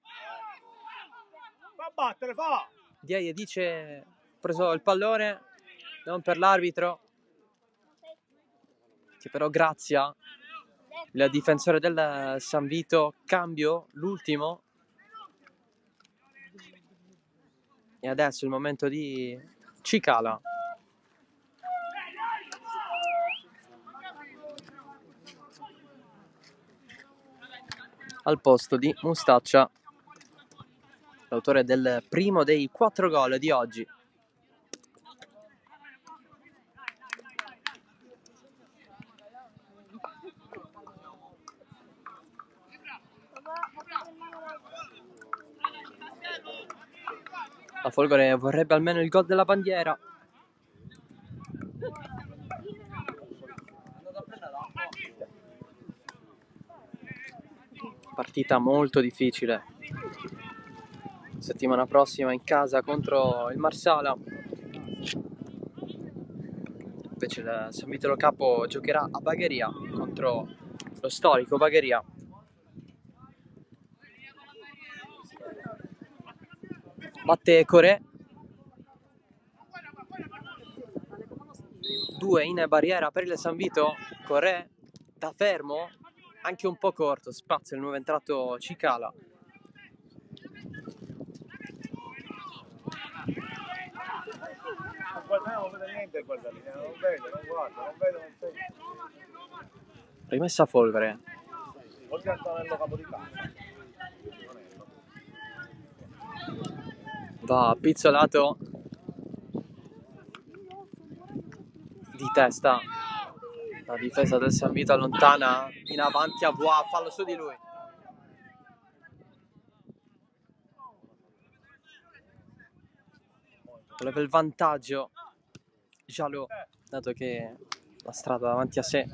D: Va a battere, fa!
A: Ndiaye dice: ho preso il pallone, non per l'arbitro. Che però Grazia, il difensore del San Vito, cambio, l'ultimo. E adesso il momento di Cicala. Al posto di Mustaccia, l'autore del primo dei 4 gol di oggi. La Folgore vorrebbe almeno il gol della bandiera. Partita molto difficile. Settimana prossima in casa contro il Marsala. Invece il San Vito Capo giocherà a Bagheria contro lo storico Bagheria. Batte Corè. 2 in barriera per il San Vito. Corè da fermo, anche un po' corto, spazio il nuovo entrato Cicala.
D: Non vede niente, guarda lì, non vede, non guarda, non vede, non sente.
A: Rimessa Folgore.
D: Oltre al Antonello capo di casa.
A: Va pizzolato di testa. La difesa del San Vito allontana in avanti a Voix, fallo su di lui. Voleva il vantaggio Jalot, dato che la strada davanti a sé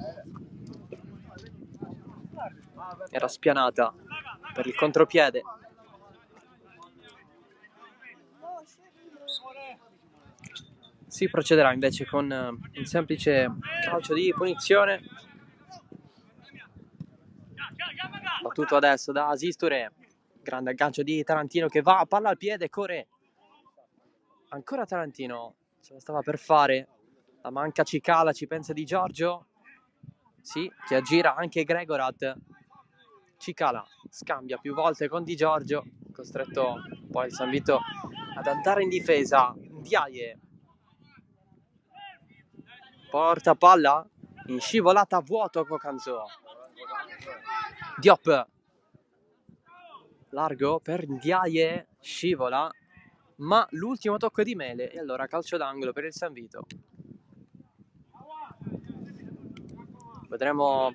A: era spianata per il contropiede. Si procederà invece con un semplice calcio di punizione. Battuto adesso da Aziz Touré. Grande aggancio di Tarantino che va, palla al piede, Corè. Ancora Tarantino, ce la stava per fare. La manca Cicala, ci pensa Di Giorgio. Sì, che aggira anche Gregorat. Cicala scambia più volte con Di Giorgio, costretto poi il San Vito ad andare in difesa. Ndiaye porta palla in scivolata a vuoto Cocanzo. Diop largo per Ndiaye, scivola, ma l'ultimo tocco di Mele e allora calcio d'angolo per il San Vito. Vedremo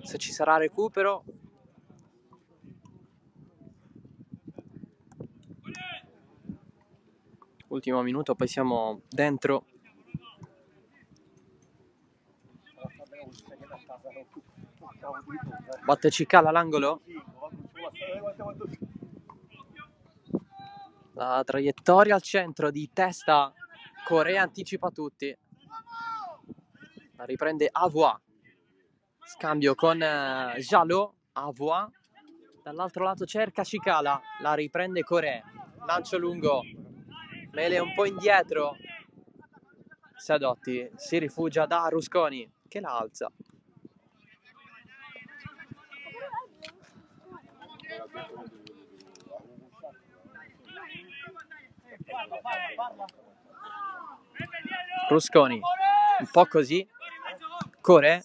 A: se ci sarà recupero. Ultimo minuto, poi siamo dentro. Batte Cicala all'angolo. La traiettoria al centro di testa. Corè anticipa tutti. La riprende Avois. Scambio con Jalot. Avois. Dall'altro lato cerca Cicala. La riprende Corè. Lancio lungo. Mele un po' indietro. Sadotti si rifugia da Rusconi che la alza. Rusconi un po' così. Corè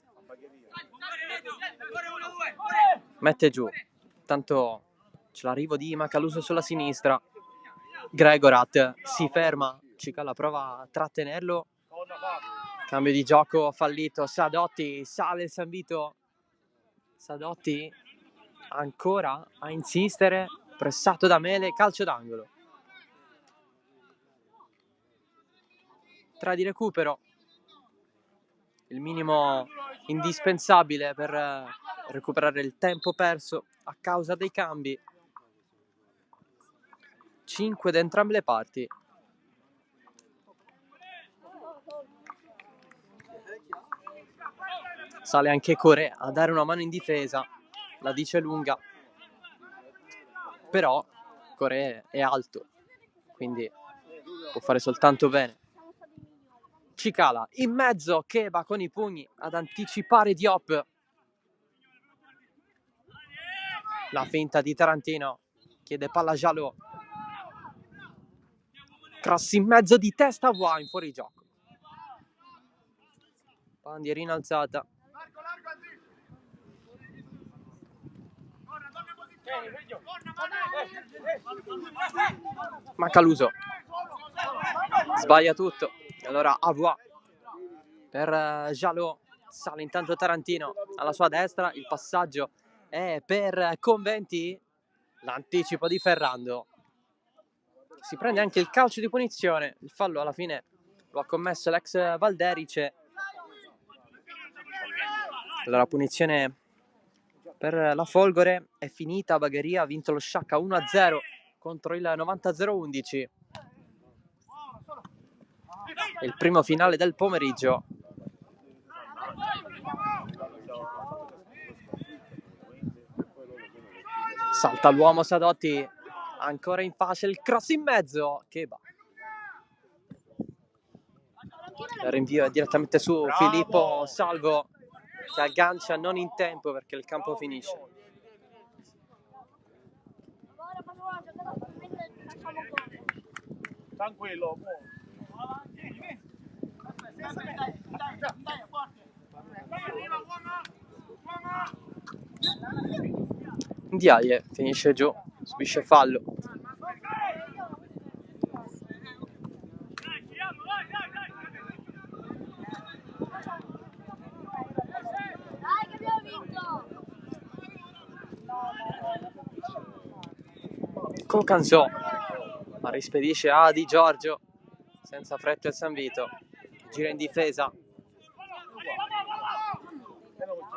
A: mette giù. Tanto c'è l'arrivo di Macaluso sulla sinistra. Gregorat si ferma. Cicala prova a trattenerlo. Cambio di gioco fallito. Sadotti, sale il San Vito. Sadotti ancora a insistere, pressato da Mele, calcio d'angolo. 3 di recupero, il minimo indispensabile per recuperare il tempo perso a causa dei cambi. 5 da entrambe le parti. Sale anche Corea a dare una mano in difesa, la dice lunga, però Corea è alto, quindi può fare soltanto bene. Cicala in mezzo, Keba con i pugni ad anticipare Diop. La finta di Tarantino, chiede palla a Jalot. Cross in mezzo di testa, in fuori gioco. Bandierina alzata. Macaluso sbaglia tutto. Allora Avois per Jalot. Sale intanto Tarantino alla sua destra. Il passaggio è per Conventi. L'anticipo di Ferrando. Si prende anche il calcio di punizione. Il fallo alla fine lo ha commesso l'ex Valderice. Allora punizione per la Folgore è finita. Bagheria ha vinto lo Sciacca 1-0 contro il 90-011. È il primo finale del pomeriggio. Salta l'uomo Sadotti, ancora in fascia il cross in mezzo. Keba. Il rinvio è direttamente su Filippo Salvo, che aggancia non in tempo perché il campo finisce.
D: Tranquillo.
A: Ndiaye finisce giù, subisce fallo. Cocanzò, ma rispedisce a Di Giorgio senza fretta il San Vito. Gira in difesa.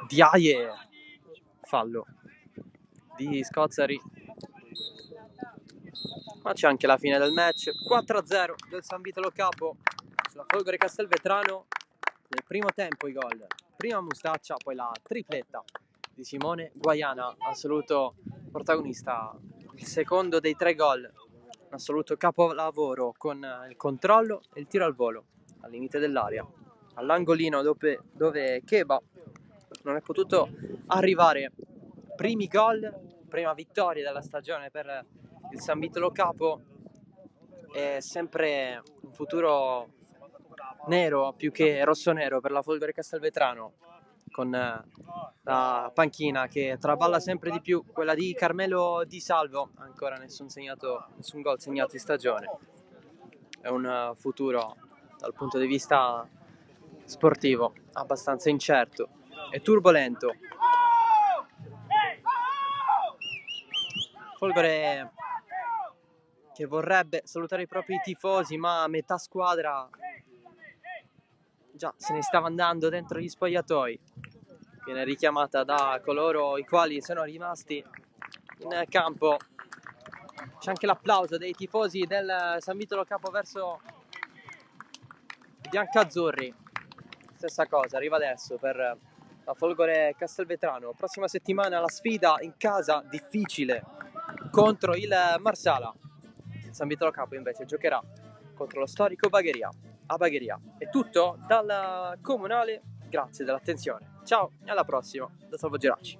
A: Ndiaye, fallo di Scozzari, ma c'è anche la fine del match. 4-0 del San Vitolo Capo sulla Folgore Castelvetrano. Nel primo tempo i gol, prima Mustaccia, poi la tripletta di Simone Guaiana, assoluto protagonista. Il secondo dei 3 gol, un assoluto capolavoro con il controllo e il tiro al volo al limite dell'area, all'angolino dove Keba non è potuto arrivare. Primi gol, prima vittoria della stagione per il San Vitolo Capo. È sempre un futuro nero più che rosso-nero per la Folgore Castelvetrano, con la panchina che traballa sempre di più, quella di Carmelo Di Salvo. Ancora nessun gol segnato in stagione. È un futuro dal punto di vista sportivo abbastanza incerto e turbolento. Folgore che vorrebbe salutare i propri tifosi, ma a metà squadra già se ne stava andando dentro gli spogliatoi. Viene richiamata da coloro i quali sono rimasti in campo. C'è anche l'applauso dei tifosi del San Vitolo Capo verso i biancazzurri. Stessa cosa arriva adesso per la Folgore Castelvetrano. Prossima settimana la sfida in casa difficile contro il Marsala. Il San Vitolo Capo invece giocherà contro lo storico Bagheria a Bagheria. È tutto dal comunale, grazie dell'attenzione. Ciao e alla prossima da Salvo Geraci.